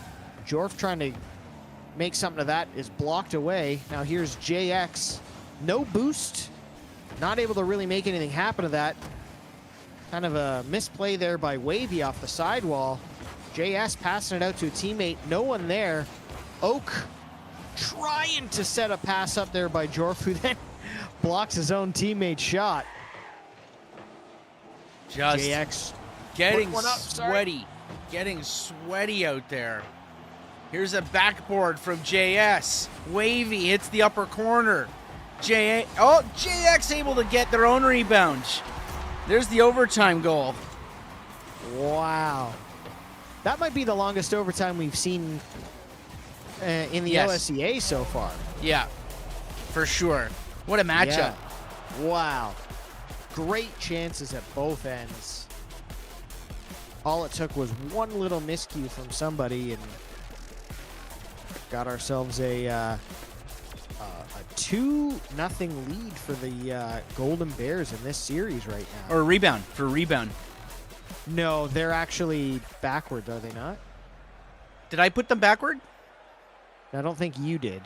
Jorf trying to make something of that, is blocked away. Now here's JX. No boost. Not able to really make anything happen to that. Kind of a misplay there by Wavy off the sidewall. JS passing it out to a teammate. No one there. Oak trying to set a pass up there by Jorf, who then blocks his own teammate's shot. Just JX getting up, sweaty. Getting sweaty out there. Here's a backboard from JS. Wavy hits the upper corner. JX able to get their own rebound. There's the overtime goal. Wow. That might be the longest overtime we've seen in the OSEA so far. Yeah, for sure. What a matchup. Yeah. Wow. Great chances at both ends. All it took was one little miscue from somebody and got ourselves a 2-0 lead for the Golden Bears in this series right now. Or rebound, for rebound. No, they're actually backwards, are they not? Did I put them backward? I don't think you did.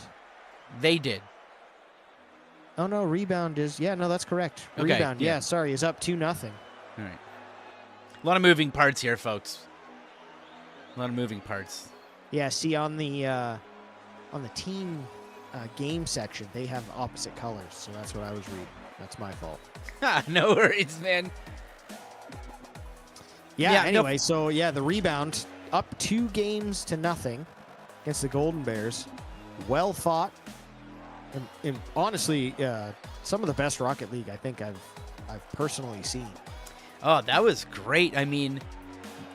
They did. Oh, no, rebound is... Yeah, no, that's correct. Okay, Rebound, yeah. sorry, is up 2-0. All right. A lot of moving parts here, folks. A lot of moving parts. Yeah, see, on the team game section, they have opposite colors, so that's what I was reading. That's my fault. No worries, man. Yeah, anyway, no. so yeah, the rebound up 2-0 against the Golden Bears. Well fought. And honestly, some of the best Rocket League I think I've personally seen. Oh, that was great. I mean,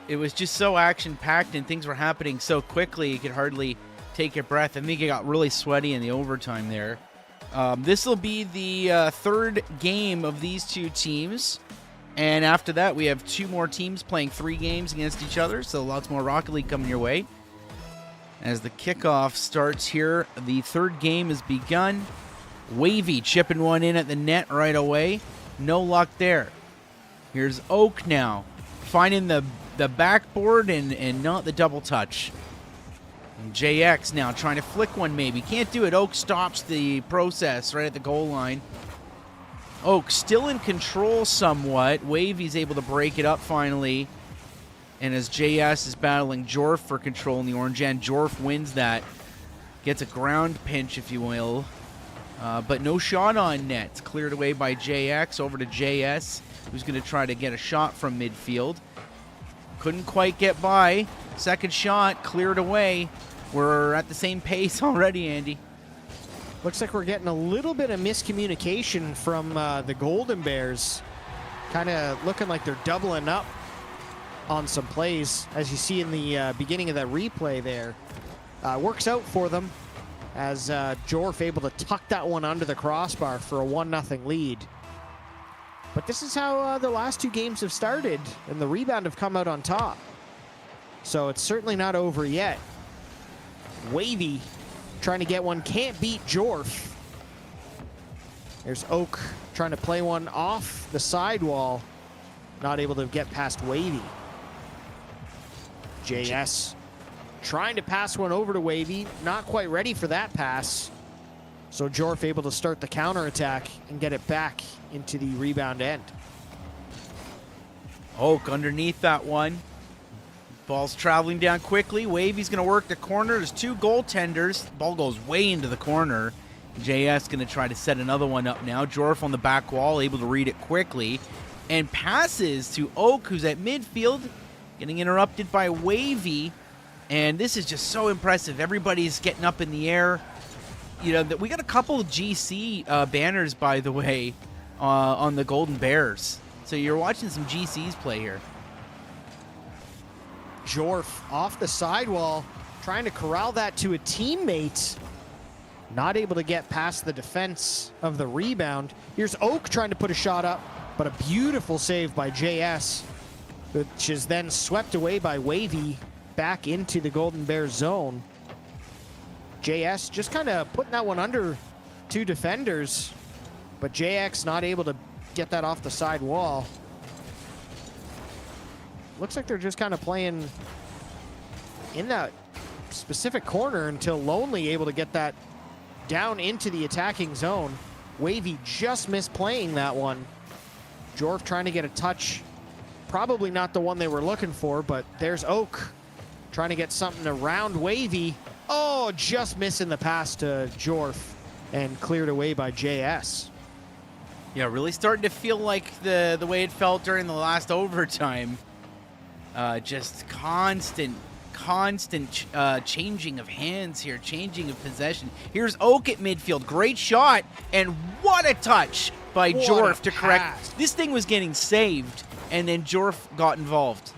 it was just so action-packed and things were happening so quickly you could hardly take a breath. I think it got really sweaty in the overtime there. This will be the third game of these two teams. And after that, we have 2 more teams playing 3 games against each other. So lots more Rocket League coming your way. As the kickoff starts here, the third game has begun. Wavy chipping one in at the net right away. No luck there. Here's Oak now, finding the backboard and not the double touch. And JX now trying to flick one maybe. Can't do it. Oak stops the process right at the goal line. Oak still in control somewhat. Wavy's able to break it up finally. And as JS is battling Jorf for control in the orange end, Jorf wins that. Gets a ground pinch, if you will. But no shot on net. It's cleared away by JX over to JS, who's going to try to get a shot from midfield. Couldn't quite get by. Second shot cleared away. We're at the same pace already, Andy. Looks like we're getting a little bit of miscommunication from the Golden Bears. Kind of looking like they're doubling up on some plays, as you see in the beginning of that replay there. Works out for them as Jorf able to tuck that one under the crossbar for a 1-0 lead. But this is how the last 2 games have started, and the rebound have come out on top. So it's certainly not over yet. Wavy trying to get one, can't beat Jorf. There's Oak trying to play one off the sidewall, not able to get past Wavy. JS trying to pass one over to Wavy, not quite ready for that pass. So Jorf able to start the counterattack and get it back into the rebound end. Oak underneath that one. Ball's traveling down quickly. Wavy's going to work the corner. There's 2 goaltenders. Ball goes way into the corner. JS going to try to set another one up now. Jorf on the back wall, able to read it quickly. And passes to Oak, who's at midfield. Getting interrupted by Wavy. And this is just so impressive. Everybody's getting up in the air. You know, we got a couple of GC banners, by the way, on the Golden Bears. So you're watching some GCs play here. Jorf off the sidewall, trying to corral that to a teammate. Not able to get past the defense of the rebound. Here's Oak trying to put a shot up, but a beautiful save by JS, which is then swept away by Wavy back into the Golden Bears zone. JS just kind of putting that one under 2 defenders, but JX not able to get that off the side wall. Looks like they're just kind of playing in that specific corner until Lonely able to get that down into the attacking zone. Wavy just missed playing that one. Jorf trying to get a touch. Probably not the one they were looking for, but there's Oak trying to get something around Wavy. Oh, just missing the pass to Jorf and cleared away by JS. Yeah, really starting to feel like the way it felt during the last overtime. Just constant changing of hands here, changing of possession. Here's Oak at midfield. Great shot, and what a touch by Jorf to correct. This thing was getting saved, and then Jorf got involved.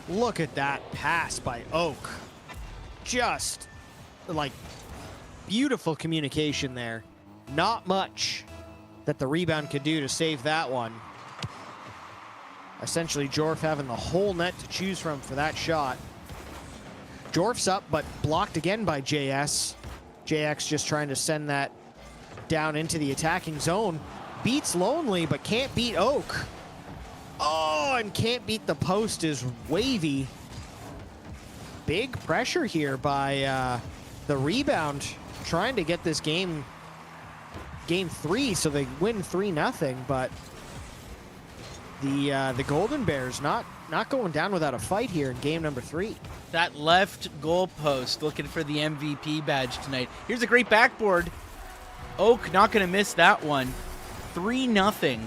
Look at that pass by Oak. Just, like, beautiful communication there. Not much that the rebound could do to save that one. Essentially, Jorf having the whole net to choose from for that shot. Jorf's up, but blocked again by JS. JX just trying to send that down into the attacking zone. Beats Lonely, but can't beat Oak. Oh, and can't beat the post is Wavy. Big pressure here by the rebound, trying to get this game 3, so they win 3-0, but the Golden Bears not going down without a fight here in game number 3. That left goalpost looking for the MVP badge tonight. Here's a great backboard. Oak not going to miss that one. 3-0.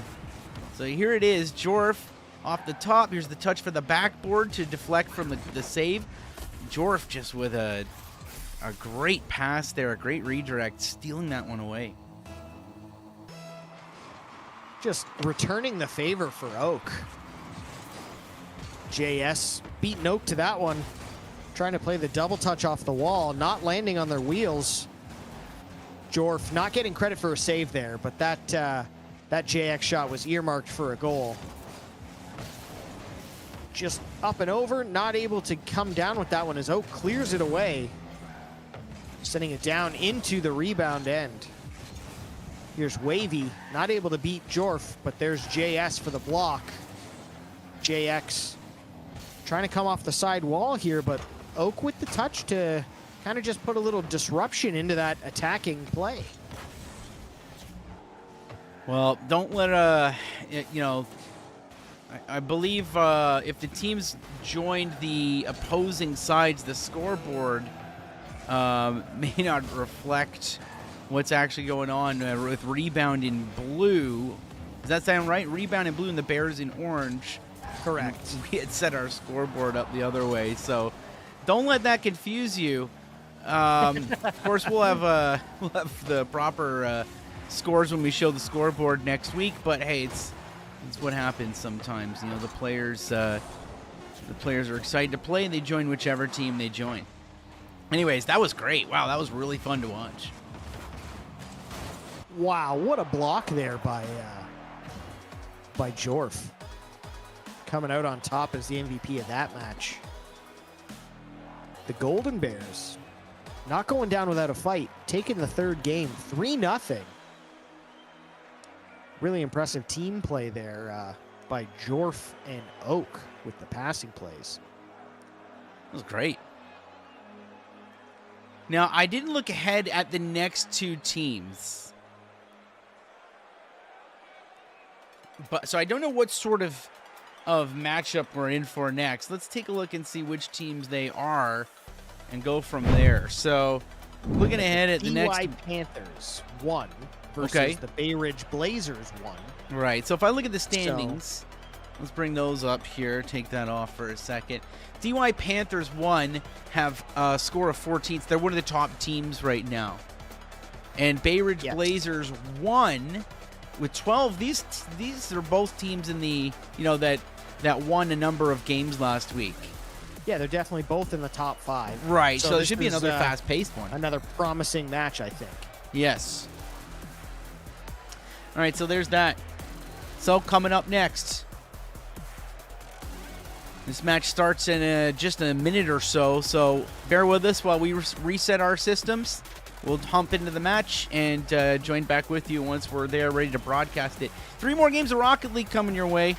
So here it is. Jorf off the top. Here's the touch for the backboard to deflect from the save. Jorf just with a great pass there, a great redirect, stealing that one away. Just returning the favor for Oak. JS beating Oak to that one. Trying to play the double touch off the wall, not landing on their wheels. Jorf not getting credit for a save there, but that JX shot was earmarked for a goal. Just up and over, not able to come down with that one as Oak clears it away, sending it down into the rebound end. Here's Wavy, not able to beat Jorf, but there's JS for the block. JX trying to come off the side wall here, but Oak with the touch to kind of just put a little disruption into that attacking play. Well, don't let I believe if the teams joined the opposing sides, the scoreboard may not reflect what's actually going on with rebound in blue. Does that sound right? Rebound in blue and the Bears in orange. Correct. We had set our scoreboard up the other way, so don't let that confuse you. Of course, we'll have the proper scores when we show the scoreboard next week. But hey, it's what happens sometimes. You know, the players are excited to play, and they join whichever team they join. Anyways, that was great. Wow, that was really fun to watch. Wow, what a block there by Jorf. Coming out on top as the MVP of that match. The Golden Bears not going down without a fight, taking the third game, 3-0. Really impressive team play there by Jorf and Oak with the passing plays. That was great. Now, I didn't look ahead at the next two teams. So I don't know what sort of matchup we're in for next. Let's take a look and see which teams they are and go from there. So looking ahead at the next... DY Panthers won versus the Bay Ridge Blazers won. Right. So if I look at the standings, let's bring those up here. Take that off for a second. DY Panthers won, have a score of 14th. They're one of the top teams right now. And Bay Ridge Blazers won with 12. These are both teams in the, that won a number of games last week. Yeah, they're definitely both in the top 5. Right, so there should be another fast-paced one. Another promising match, I think. Yes. All right, so there's that. So coming up next, this match starts in just a minute or so, so bear with us while we reset our systems. We'll hump into the match and join back with you once we're there ready to broadcast it. 3 more games of Rocket League coming your way.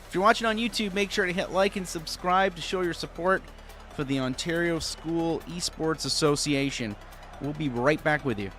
If you're watching on YouTube, make sure to hit like and subscribe to show your support for the Ontario School Esports Association. We'll be right back with you.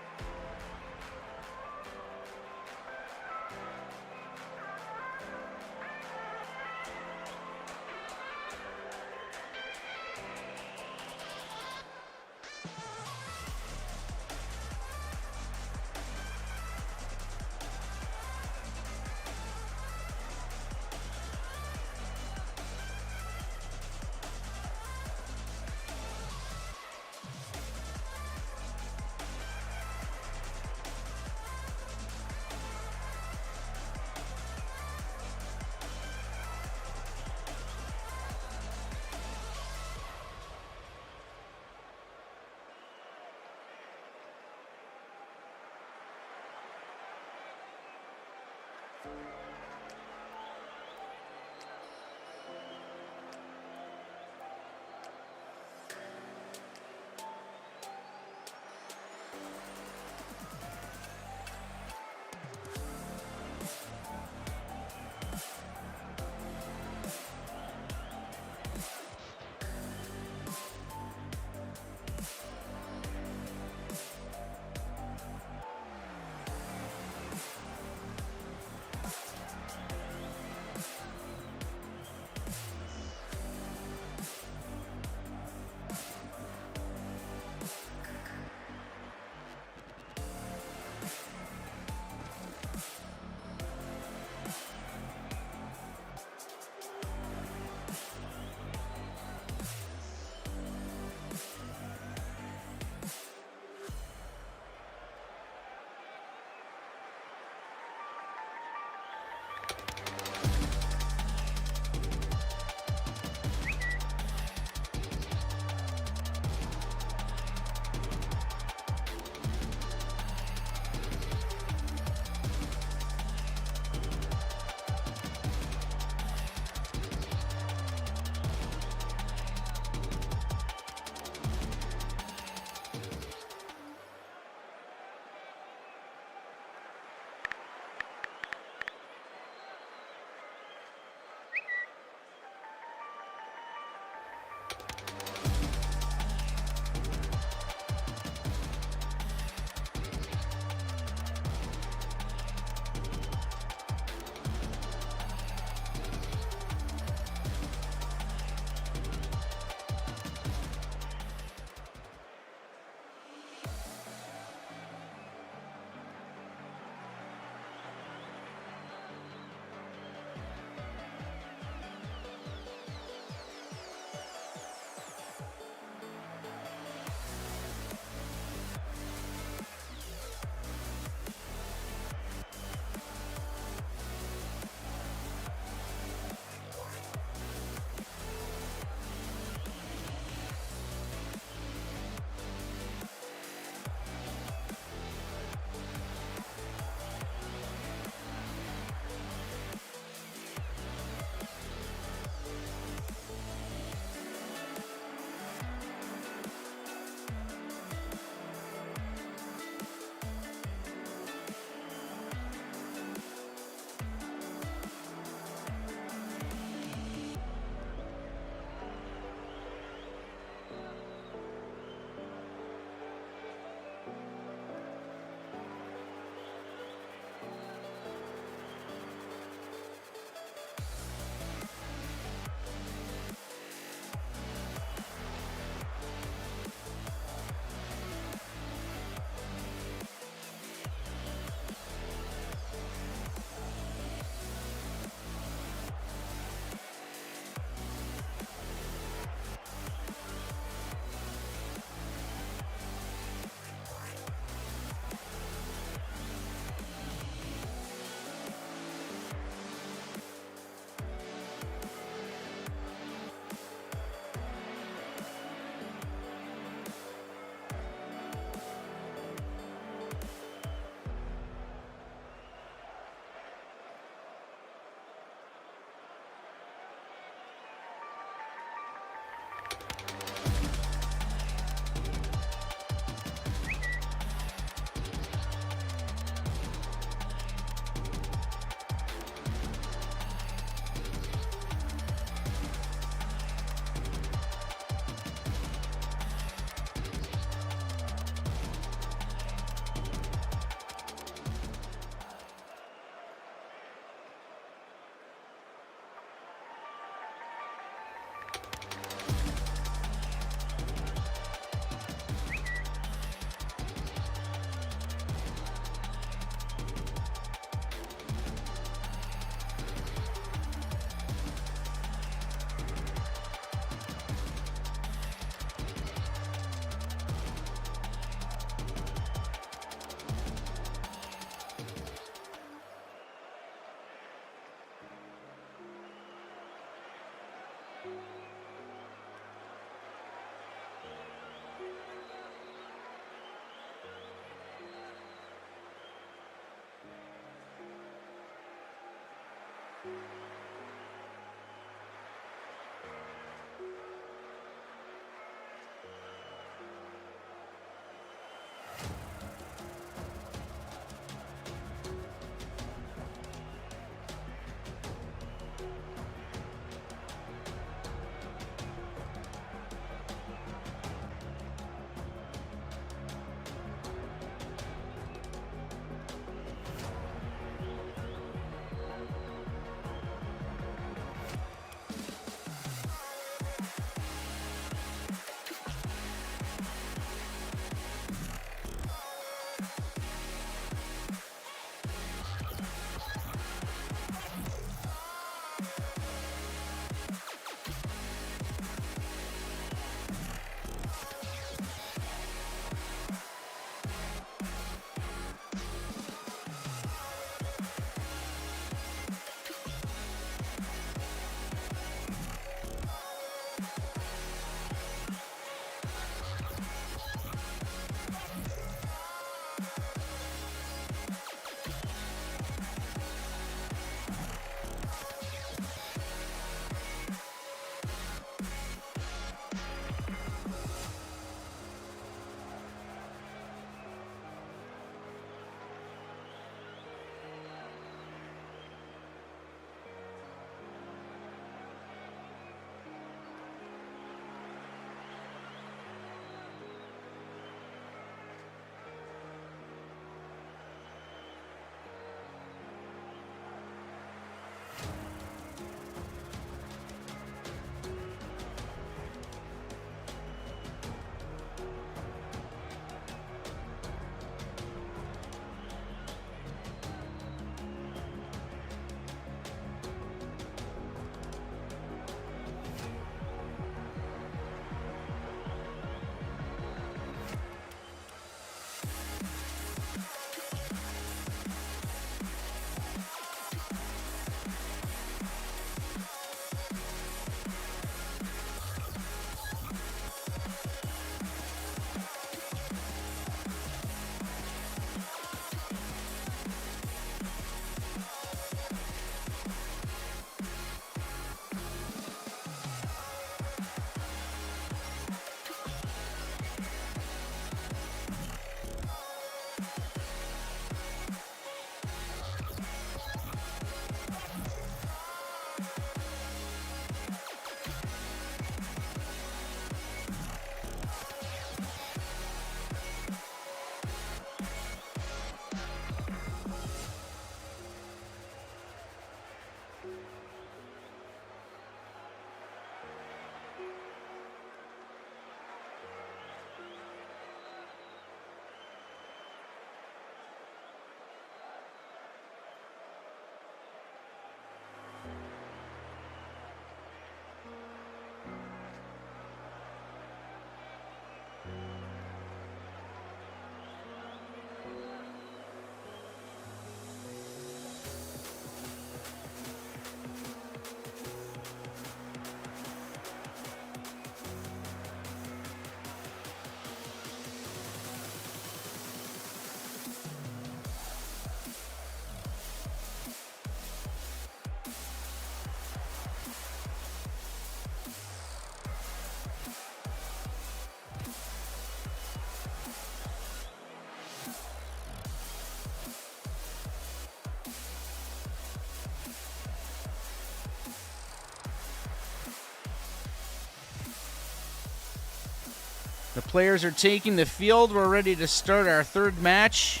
The players are taking the field. We're ready to start our third match.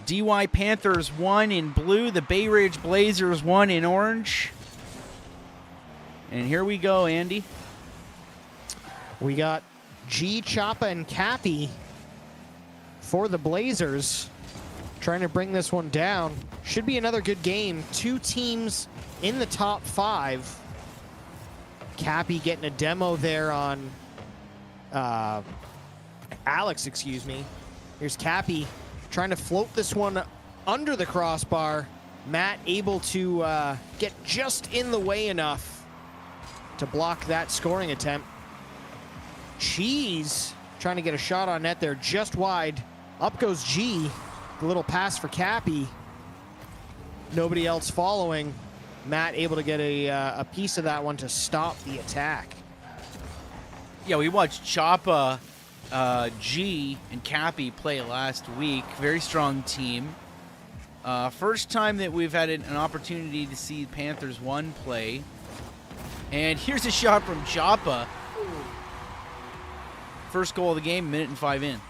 DY Panthers won in blue. The Bay Ridge Blazers won in orange. And here we go, Andy. We got G, Choppa, and Cappy for the Blazers, trying to bring this one down. Should be another good game. Two teams in the top 5. Cappy getting a demo there on Alex, excuse me. Here's Cappy trying to float this one under the crossbar. Matt able to get just in the way enough to block that scoring attempt. Cheese trying to get a shot on net there, just wide. Up goes G. The little pass for Cappy. Nobody else following. Matt able to get a piece of that one to stop the attack. Yeah, we watched Choppa, G, and Cappy play last week. Very strong team. First time that we've had an opportunity to see Panthers 1 play. And here's a shot from Choppa. First goal of the game, minute and 5 in.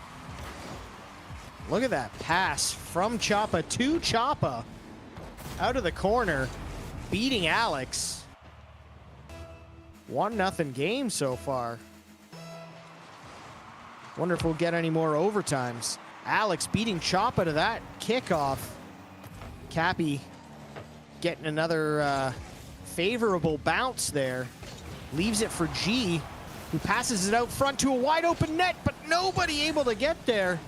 Look at that pass from Choppa to Choppa. Out of the corner, beating Alex. 1-0 game so far. Wonder if we'll get any more overtimes. Alex beating Choppa to that kickoff. Cappy getting another favorable bounce there. Leaves it for G, who passes it out front to a wide open net, but nobody able to get there.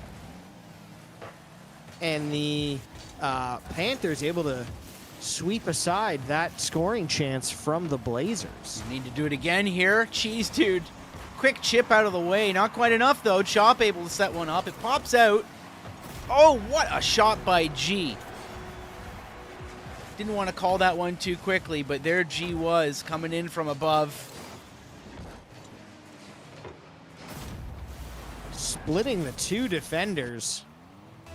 And the Panthers able to sweep aside that scoring chance from the Blazers. Need to do it again here. Cheese dude. Quick chip out of the way. Not quite enough, though. Chop able to set one up. It pops out. Oh, what a shot by G. Didn't want to call that one too quickly, but there G was coming in from above. Splitting the two defenders.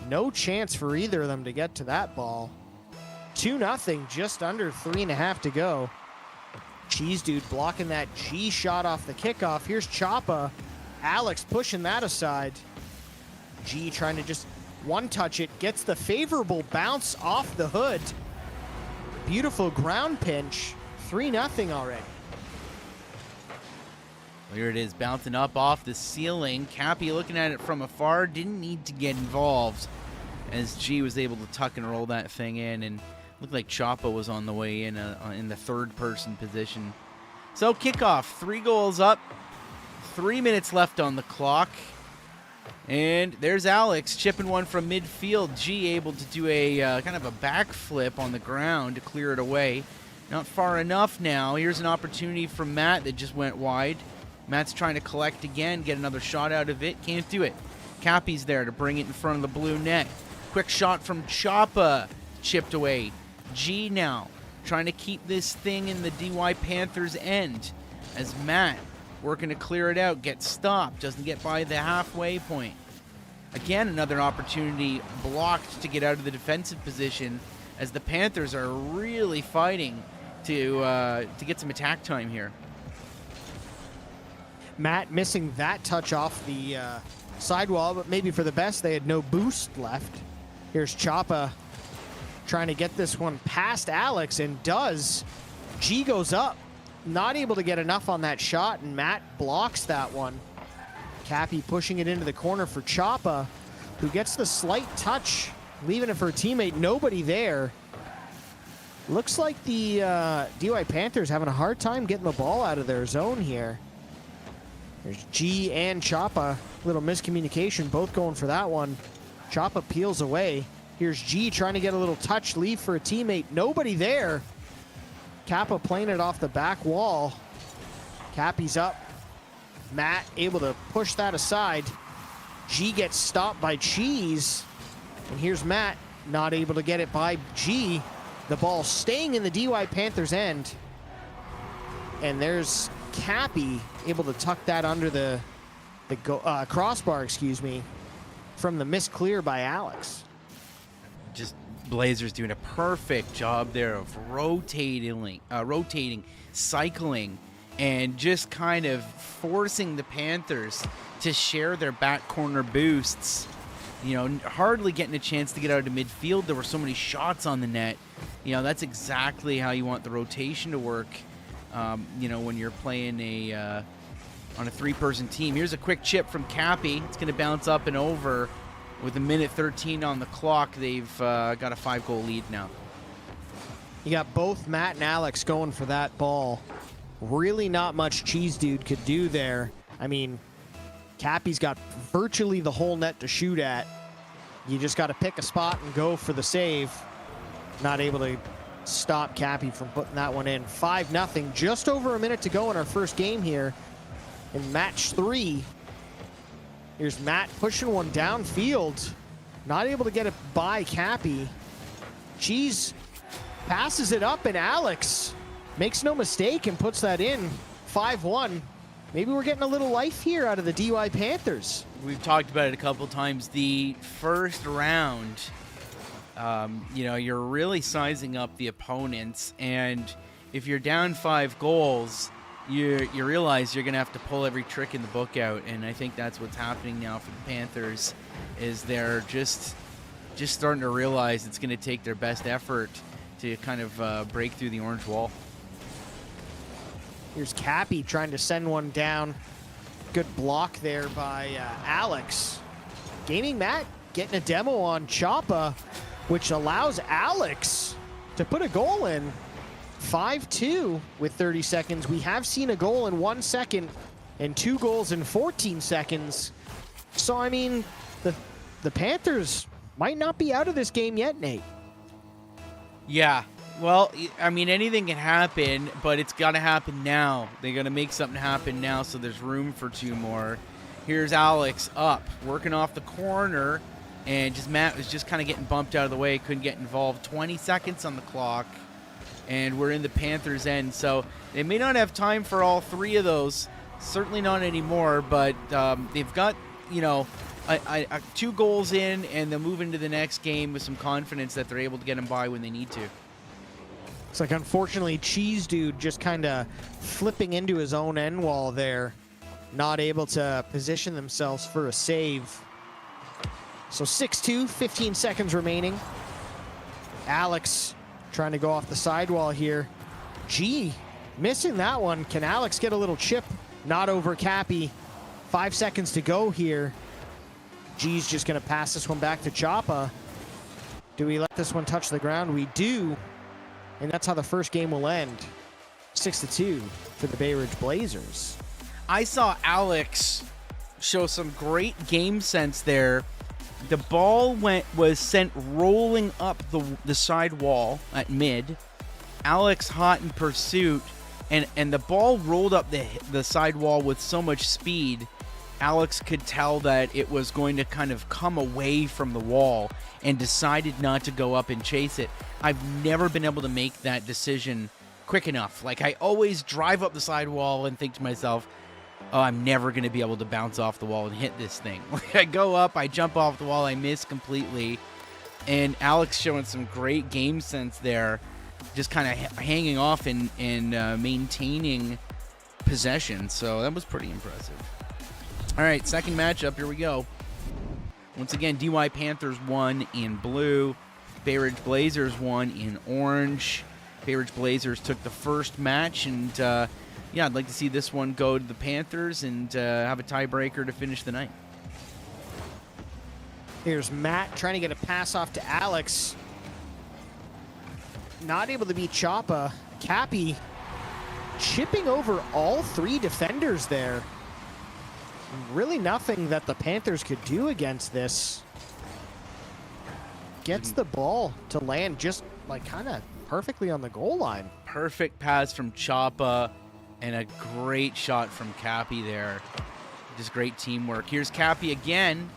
No chance for either of them to get to that ball. 2-0, just under 3.5 to go. Cheese dude blocking that G shot off the kickoff. Here's Choppa. Alex pushing that aside. G trying to just one-touch it. Gets the favorable bounce off the hood. Beautiful ground pinch. 3-0 already. Here it is, bouncing up off the ceiling. Cappy looking at it from afar. Didn't need to get involved as G was able to tuck and roll that thing in, and looked like Choppa was on the way in the third-person position. So kickoff, 3 goals up, 3 minutes left on the clock. And there's Alex chipping one from midfield. G able to do a kind of a backflip on the ground to clear it away. Not far enough now. Here's an opportunity for Matt that just went wide. Matt's trying to collect again, get another shot out of it. Can't do it. Cappy's there to bring it in front of the blue net. Quick shot from Choppa. Chipped away. G now trying to keep this thing in the DY Panthers end as Matt working to clear it out. Gets stopped. Doesn't get by the halfway point. Again, another opportunity blocked to get out of the defensive position as the Panthers are really fighting to get some attack time here. Matt missing that touch off the sidewall, but maybe for the best. They had no boost left. Here's Choppa trying to get this one past Alex, and does. G goes up. Not able to get enough on that shot, and Matt blocks that one. Cappy pushing it into the corner for Choppa, who gets the slight touch, leaving it for a teammate. Nobody there. Looks like the DY Panthers having a hard time getting the ball out of their zone here. There's G and Choppa. Little miscommunication, both going for that one. Choppa peels away. Here's G trying to get a little touch, leave for a teammate. Nobody there. Kappa playing it off the back wall. Cappy's up. Matt able to push that aside. G gets stopped by Cheese. And here's Matt, not able to get it by G. The ball staying in the DY Panthers end. And there's Cappy able to tuck that under the crossbar, excuse me, from the missed clear by Alex. Just Blazers doing a perfect job there of rotating, cycling, and just kind of forcing the Panthers to share their back corner boosts. Hardly getting a chance to get out of midfield. There were so many shots on the net. That's exactly how you want the rotation to work, when you're playing on a three-person team. Here's a quick chip from Cappy. It's going to bounce up and over. With a minute 13 on the clock, they've got a 5-goal lead now. You got both Matt and Alex going for that ball. Really not much Cheese Dude could do there. I mean, Cappy's got virtually the whole net to shoot at. You just got to pick a spot and go for the save. Not able to stop Cappy from putting that one in. 5-0, just over a minute to go in our first game here in match 3. Here's Matt pushing one downfield. Not able to get it by Cappy. Cheese passes it up, and Alex makes no mistake and puts that in. 5-1. Maybe we're getting a little life here out of the DY Panthers. We've talked about it a couple times. The first round, you're really sizing up the opponents, and if you're down 5 goals, you realize you're going to have to pull every trick in the book out, and I think that's what's happening now for the Panthers, is they're just starting to realize it's going to take their best effort to kind of break through the orange wall. Here's Cappy trying to send one down. Good block there by Alex. Gaming Matt getting a demo on Choppa, which allows Alex to put a goal in. 5-2 with 30 seconds. We have seen a goal in 1 second and 2 goals in 14 seconds. So, I mean, the Panthers might not be out of this game yet, Nate. Yeah. Well, I mean, anything can happen, but it's got to happen now. They got to make something happen now, so there's room for 2 more. Here's Alex up, working off the corner, and Matt was just kind of getting bumped out of the way, couldn't get involved. 20 seconds on the clock, and we're in the Panthers' end. So they may not have time for all 3 of those, certainly not anymore, but they've got, 2 goals in, and they'll move into the next game with some confidence that they're able to get them by when they need to. It's like, unfortunately, Cheese Dude just kind of flipping into his own end wall there. Not able to position themselves for a save. So 6-2, 15 seconds remaining. Alex trying to go off the sidewall here. G missing that one. Can Alex get a little chip? Not over Cappy. 5 seconds to go here. G's just going to pass this one back to Choppa. Do we let this one touch the ground? We do. And that's how the first game will end. 6-2 for the Bay Ridge Blazers. I saw Alex show some great game sense there. The ball was sent rolling up the side wall at mid. Alex hot in pursuit, and the ball rolled up the side wall with so much speed. Alex could tell that it was going to kind of come away from the wall and decided not to go up and chase it. I've never been able to make that decision quick enough. Like, I always drive up the side wall and think to myself, oh, I'm never going to be able to bounce off the wall and hit this thing. Like, I go up, I jump off the wall, I miss completely. And Alex showing some great game sense there, just kind of hanging off and maintaining possession. So that was pretty impressive. All right, second matchup, here we go. Once again, DY Panthers won in blue. Bay Ridge Blazers won in orange. Bay Ridge Blazers took the first match, and I'd like to see this one go to the Panthers and have a tiebreaker to finish the night. Here's Matt trying to get a pass off to Alex. Not able to beat Choppa. Cappy chipping over all 3 defenders there. Really nothing that the Panthers could do against this. Gets the ball to land just like kind of perfectly on the goal line. Perfect pass from Choppa and a great shot from Cappy there. Just great teamwork. Here's Cappy again.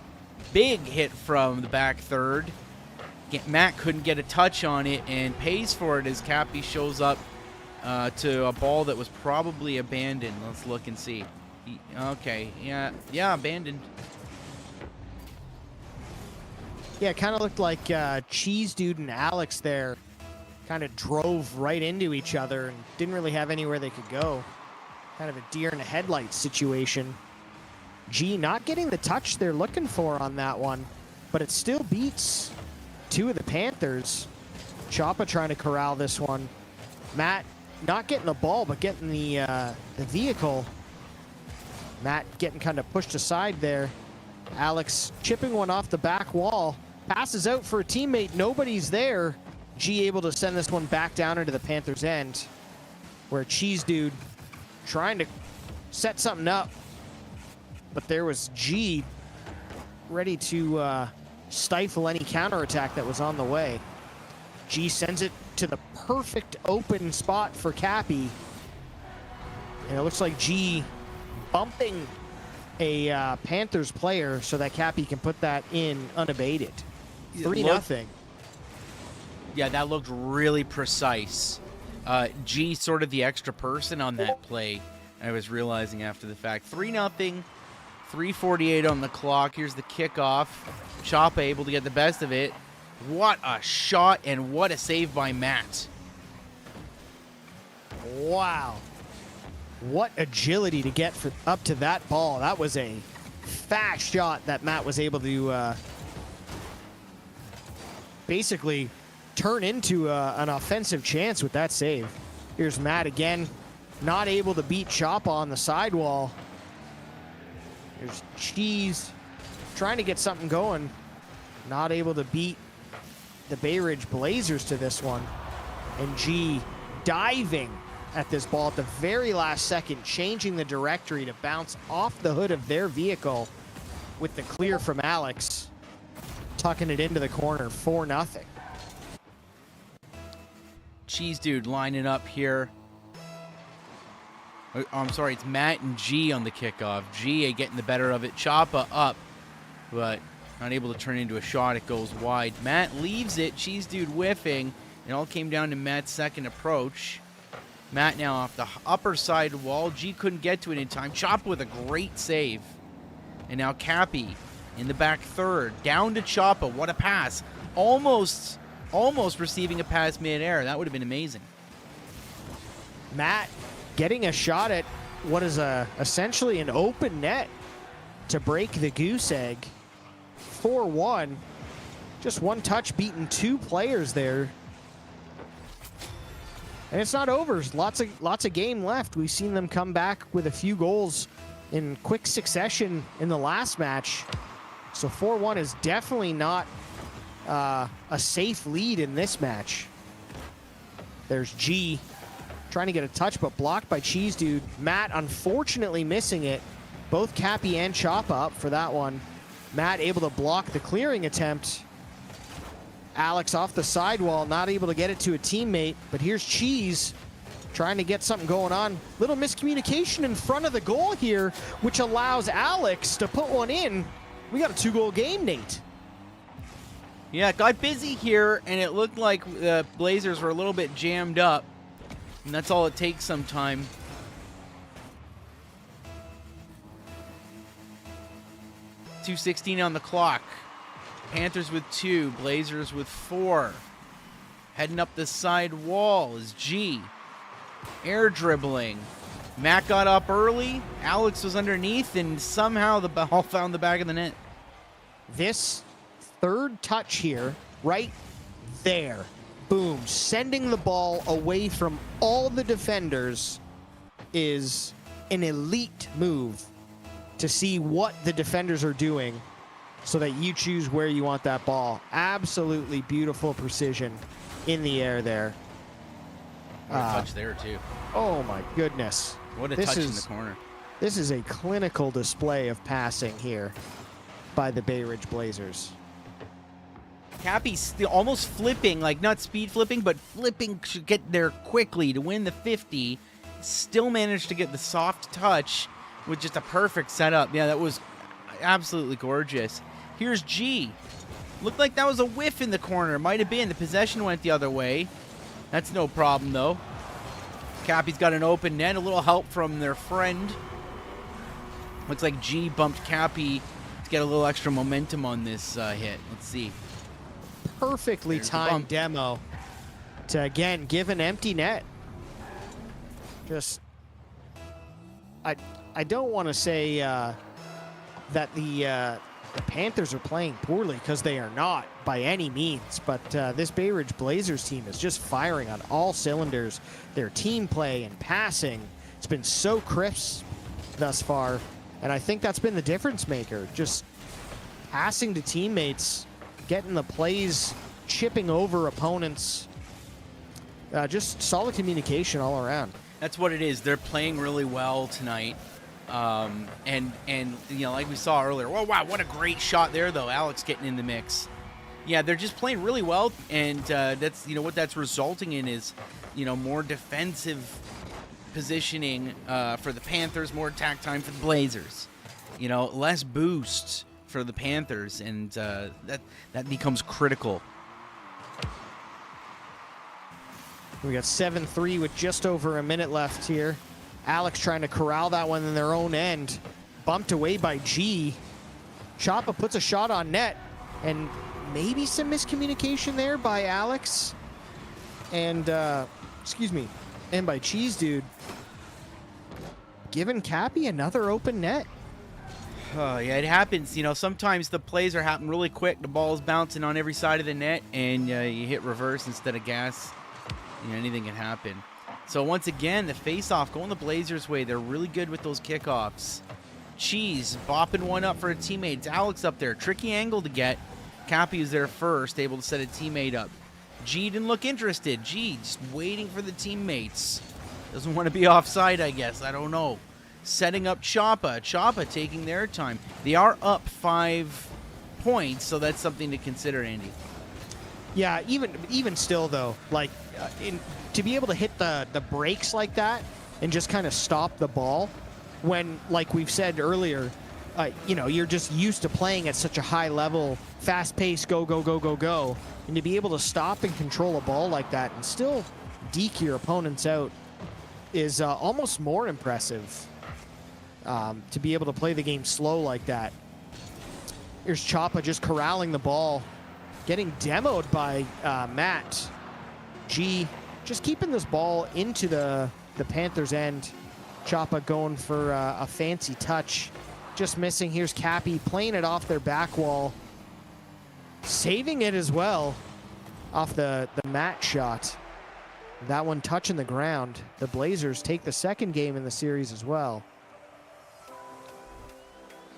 Big hit from the back third. Matt couldn't get a touch on it and pays for it as Cappy shows up to a ball that was probably abandoned. Let's look and see. Okay, yeah, abandoned. Yeah, it kind of looked like Cheese Dude and Alex there kind of drove right into each other and didn't really have anywhere they could go. kind of a deer in the headlights situation. G not getting the touch they're looking for on that one, but it still beats two of the Panthers. Choppa trying to corral this one. Matt not getting the ball, but getting the vehicle. Matt getting kind of pushed aside there. Alex chipping one off the back wall. Passes out for a teammate. Nobody's there. G able to send this one back down into the Panthers' end, where Cheese Dude trying to set something up. But there was G ready to stifle any counterattack that was on the way. G sends it to the perfect open spot for Cappy. And it looks like G bumping a Panthers player so that Cappy can put that in unabated. 3-0. Yeah, that looked really precise. G sort of the extra person on that play, I was realizing after the fact. 3-0, 3:48 on the clock. Here's the kickoff. Choppa able to get the best of it. What a shot and what a save by Matt. Wow. What agility to get up to that ball. That was a fast shot that Matt was able to basically turn into an offensive chance with that save. Here's Matt again, not able to beat Choppa on the sidewall. There's Cheese trying to get something going. Not able to beat the Bay Ridge Blazers to this one. And G diving at this ball at the very last second, changing the directory to bounce off the hood of their vehicle with the clear from Alex, tucking it into the corner, 4-0. Cheese Dude lining up here. Oh, I'm sorry, it's Matt and G on the kickoff. G getting the better of it. Choppa up, but not able to turn into a shot. It goes wide. Matt leaves it. Cheese Dude whiffing. It all came down to Matt's second approach. Matt now off the upper side wall. G couldn't get to it in time. Choppa with a great save. And now Cappy in the back third. Down to Choppa. What a pass. Almost receiving a pass midair. That would have been amazing. Matt getting a shot at what is essentially an open net to break the goose egg. 4-1. Just one touch beating two players there. And it's not over. There's lots of game left. We've seen them come back with a few goals in quick succession in the last match. So 4-1 is definitely not a safe lead in this match. There's G trying to get a touch, but blocked by Cheese Dude. Matt unfortunately missing it. Both Cappy and Choppa up for that one. Matt able to block the clearing attempt. Alex off the sidewall, not able to get it to a teammate, but here's Cheese trying to get something going on. Little miscommunication in front of the goal here, which allows Alex to put one in. We got a 2-goal game, Nate. Yeah, it got busy here, and it looked like the Blazers were a little bit jammed up, and that's all it takes sometime. .2:16 on the clock. Panthers with 2, Blazers with 4. Heading up the side wall is G. Air dribbling. Matt got up early. Alex was underneath, and somehow the ball found the back of the net. This third touch here, right there. Boom. Sending the ball away from all the defenders is an elite move to see what the defenders are doing so that you choose where you want that ball. Absolutely beautiful precision in the air there. What a touch there, too. Oh, my goodness. What a touch in the corner. This is a clinical display of passing here by the Bay Ridge Blazers. Cappy still almost flipping, like not speed flipping, but flipping to get there quickly to win the 50. Still managed to get the soft touch with just a perfect setup. Yeah, that was absolutely gorgeous. Here's G. Looked like that was a whiff in the corner. Might have been. The possession went the other way. That's no problem, though. Cappy's got an open net. A little help from their friend. Looks like G bumped Cappy to get a little extra momentum on this hit. Let's see. Perfectly There's timed demo to, again, give an empty net. Just I don't want to say that the Panthers are playing poorly, because they are not by any means. But this Bay Ridge Blazers team is just firing on all cylinders. Their team play and passing, it's been so crisp thus far. And I think that's been the difference maker. Just passing to teammates, getting the plays, chipping over opponents. Just solid communication all around. That's what it is. They're playing really well tonight. And you know, like we saw earlier, oh, wow, what a great shot there, though. Alex getting in the mix. Yeah, they're just playing really well, and that's, you know, what that's resulting in is, you know, more defensive positioning for the Panthers, more attack time for the Blazers. You know, less boosts for the Panthers, and that becomes critical. We got 7-3 with just over a minute left here. Alex trying to corral that one in their own end. Bumped away by G. Chapa puts a shot on net, and maybe some miscommunication there by Alex. And, and by Cheese Dude. Giving Cappy another open net. Oh, yeah, it happens. You know, sometimes the plays are happening really quick. The ball is bouncing on every side of the net, and you hit reverse instead of gas. You know, anything can happen. So once again, the face-off going the Blazers' way. They're really good with those kickoffs. Cheese bopping one up for a teammate. It's Alex up there. Tricky angle to get. Cappy is there first, able to set a teammate up. G didn't look interested. G just waiting for the teammates. Doesn't want to be offside, I guess. I don't know. Setting up Chapa. Chapa taking their time. They are up 5 points, so that's something to consider, Andy. Yeah, even still, though, like, to be able to hit the brakes like that and just kind of stop the ball when, like we've said earlier, you know, you're just used to playing at such a high level, fast pace, go, go, go, go, go. And to be able to stop and control a ball like that and still deke your opponents out is almost more impressive. To be able to play the game slow like that. Here's Chapa just corralling the ball, getting demoed by Matt. G just keeping this ball into the Panthers' end. Chapa going for a fancy touch. Just missing. Here's Cappy playing it off their back wall. Saving it as well off the Matt shot. That one touching the ground. The Blazers take the second game in the series as well.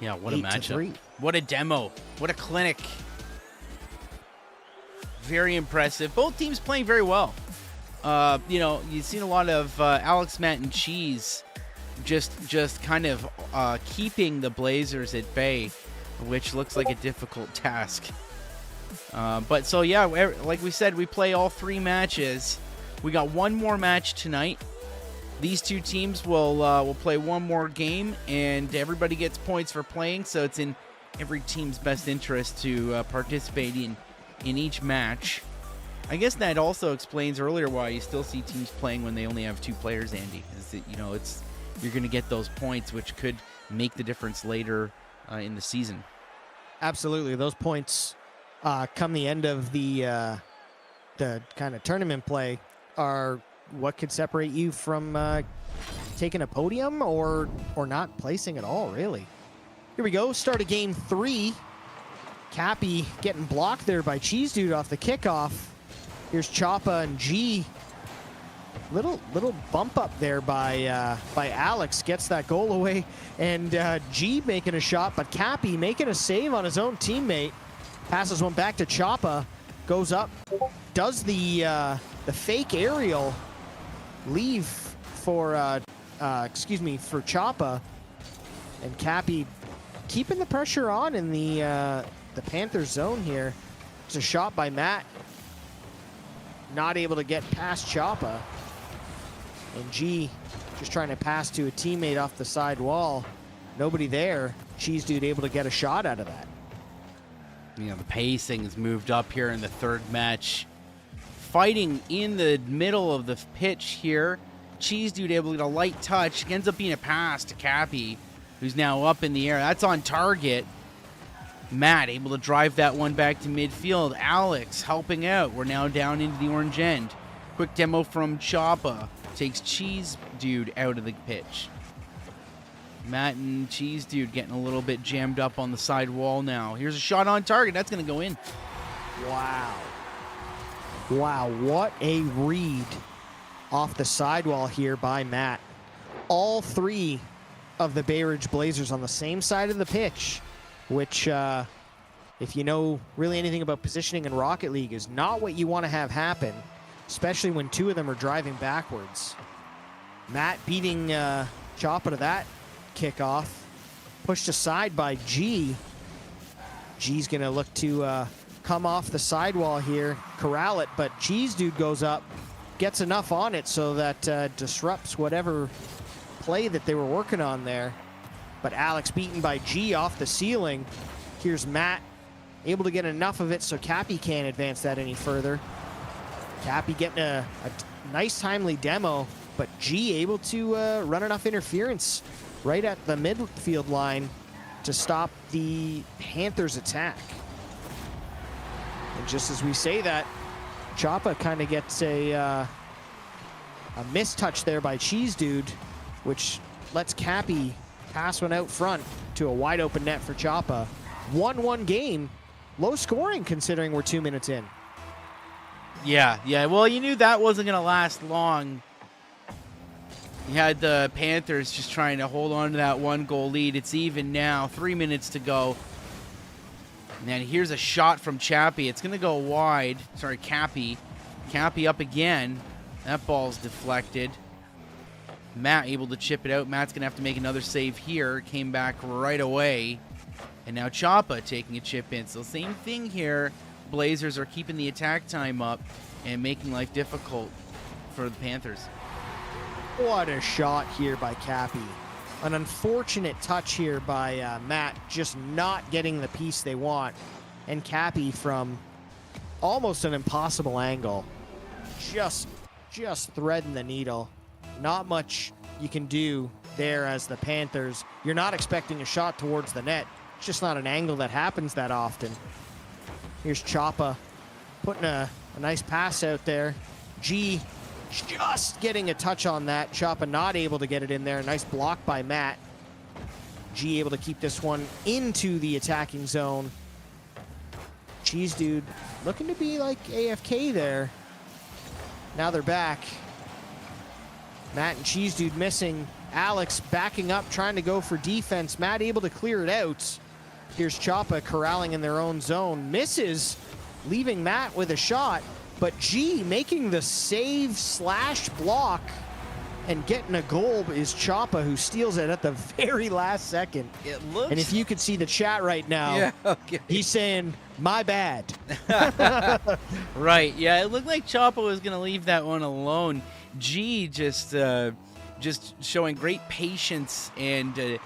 Yeah, what a matchup. What a demo. What a clinic. Very impressive. Both teams playing very well. You know, you've seen a lot of Alex, Matt, and Cheese just kind of keeping the Blazers at bay, which looks like a difficult task. But so, yeah, like we said, we play all 3 matches. We got one more match tonight. These two teams will play one more game, and everybody gets points for playing, so it's in every team's best interest to participate in each match. I guess that also explains earlier why you still see teams playing when they only have 2 players, Andy. Is that, you know, you're going to get those points, which could make the difference later in the season. Absolutely. Those points come the end of the kind of tournament play are what could separate you from taking a podium or not placing at all, really. Here we go. Start of game 3. Cappy getting blocked there by Cheese Dude off the kickoff. Here's Chapa and G. Little bump up there by Alex. Gets that goal away. And G making a shot, but Cappy making a save on his own teammate. Passes one back to Chapa. Goes up. Does the fake aerial. Leave for for Chapa. And Cappy keeping the pressure on in the Panthers zone here. It's a shot by Matt. Not able to get past Chapa. And G just trying to pass to a teammate off the side wall. Nobody there. Cheese Dude able to get a shot out of that. You know, the pacing has moved up here in the third match. Fighting in the middle of the pitch here. Cheese Dude able to get a light touch. Ends up being a pass to Cappy, who's now up in the air. That's on target. Matt able to drive that one back to midfield. Alex helping out. We're now down into the orange end. Quick demo from Chapa. Takes Cheese Dude out of the pitch. Matt and Cheese Dude getting a little bit jammed up on the side wall now. Here's a shot on target. That's going to go in. Wow. Wow, what a read off the sidewall here by Matt. All three of the Bay Ridge Blazers on the same side of the pitch, which, if you know really anything about positioning in Rocket League, is not what you want to have happen, especially when two of them are driving backwards. Matt beating Choppa to that kickoff, pushed aside by G. G's going to look to come off the sidewall here, corral it, but Cheese Dude goes up, gets enough on it so that disrupts whatever play that they were working on there. But Alex beaten by G off the ceiling. Here's Matt, able to get enough of it so Cappy can't advance that any further. Cappy getting a nice timely demo, but G able to run enough interference right at the midfield line to stop the Panthers' attack. And just as we say that, Choppa kind of gets a mistouch there by Cheese Dude, which lets Cappy pass one out front to a wide open net for Choppa. 1-1 game, low scoring considering we're 2 minutes in. Yeah. Well, you knew that wasn't going to last long. You had the Panthers just trying to hold on to that 1-goal lead. It's even now, 3 minutes to go. And then here's a shot from Chappie. It's going to go wide. Sorry, Cappy. Cappy up again. That ball's deflected. Matt able to chip it out. Matt's going to have to make another save here. Came back right away. And now Choppa taking a chip in. So same thing here. Blazers are keeping the attack time up and making life difficult for the Panthers. What a shot here by Cappy. An unfortunate touch here by Matt, just not getting the piece they want. And Cappy from almost an impossible angle. Just threading the needle. Not much you can do there as the Panthers. You're not expecting a shot towards the net. It's just not an angle that happens that often. Here's Choppa putting a nice pass out there. G just getting a touch on that. Choppa not able to get it in there. Nice block by Matt. G able to keep this one into the attacking zone. Cheese Dude looking to be like AFK there. Now they're back. Matt and Cheese Dude missing. Alex backing up, trying to go for defense. Matt able to clear it out. Here's Choppa corralling in their own zone. Misses, leaving Matt with a shot. But G making the save slash block and getting a goal is Choppa, who steals it at the very last second. It looks... And if you could see the chat right now, yeah, okay. He's saying, my bad. Right, yeah, it looked like Choppa was going to leave that one alone. G just showing great patience, and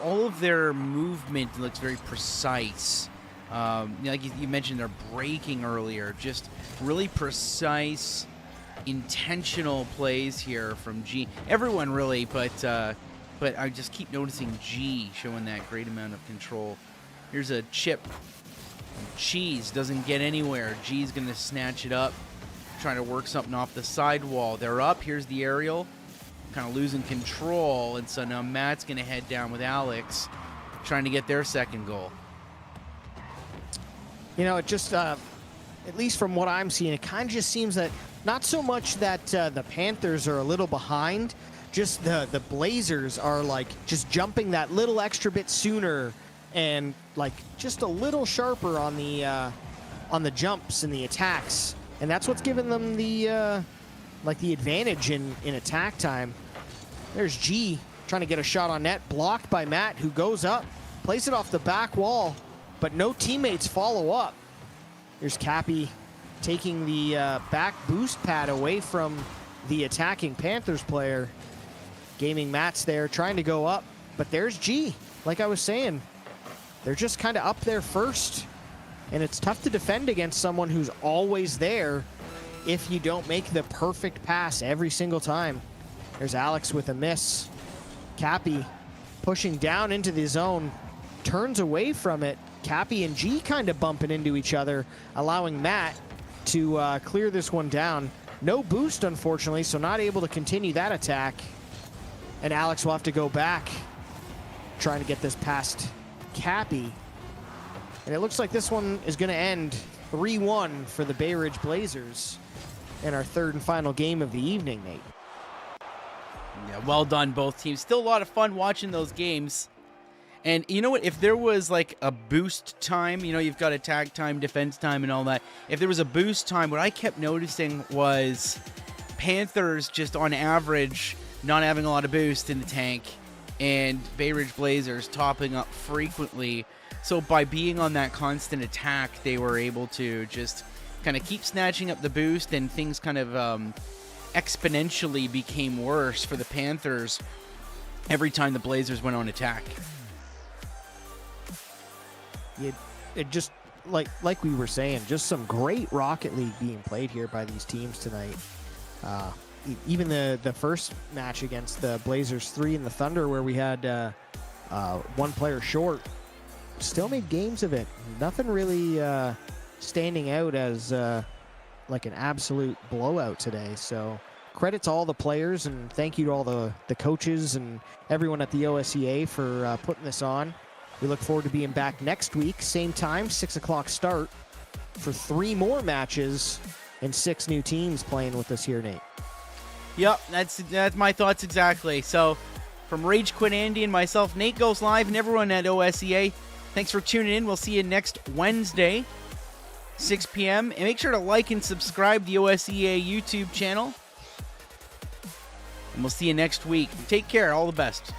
all of their movement looks very precise. Like you mentioned, they're braking earlier. Just really precise, intentional plays here from G. Everyone really, but I just keep noticing G showing that great amount of control. Here's a chip. Cheese doesn't get anywhere. G's going to snatch it up, trying to work something off the sidewall. They're up. Here's the aerial. Kind of losing control, and so now Matt's going to head down with Alex, trying to get their second goal. You know, it just, at least from what I'm seeing, it kind of just seems that not so much that the Panthers are a little behind, just the Blazers are like just jumping that little extra bit sooner and like just a little sharper on the jumps and the attacks, and that's what's given them the advantage in attack time. There's G trying to get a shot on net, blocked by Matt, who goes up, plays it off the back wall, but no teammates follow up. Here's Cappy taking the back boost pad away from the attacking Panthers player. Gaming Matt's there, trying to go up, but there's G. Like I was saying, they're just kind of up there first, and it's tough to defend against someone who's always there if you don't make the perfect pass every single time. There's Alex with a miss. Cappy pushing down into the zone, turns away from it. Cappy and G kind of bumping into each other, allowing Matt to clear this one down. No boost, unfortunately, so not able to continue that attack. And Alex will have to go back trying to get this past Cappy. And it looks like this one is going to end 3-1 for the Bay Ridge Blazers in our third and final game of the evening, Nate. Yeah, well done, both teams. Still a lot of fun watching those games. And you know what? If there was like a boost time, you've got attack time, defense time, and all that. If there was a boost time, what I kept noticing was Panthers just on average not having a lot of boost in the tank, and Bay Ridge Blazers topping up frequently. So by being on that constant attack, they were able to just kind of keep snatching up the boost, and things kind of exponentially became worse for the Panthers every time the Blazers went on attack. It just, like we were saying, just some great Rocket League being played here by these teams tonight. Even the first match against the Blazers 3 and the Thunder, where we had one player short, still made games of it. Nothing really standing out as like an absolute blowout today. So credit to all the players, and thank you to all the coaches and everyone at the OSEA for putting this on. We look forward to being back next week, same time, 6 o'clock start, for 3 more matches and 6 new teams playing with us here, Nate. Yep, that's my thoughts exactly. So from Rage Quit Andy and myself, Nate Goes Live, and everyone at OSEA, thanks for tuning in. We'll see you next Wednesday, 6 p.m. And make sure to like and subscribe the OSEA YouTube channel. And we'll see you next week. Take care. All the best.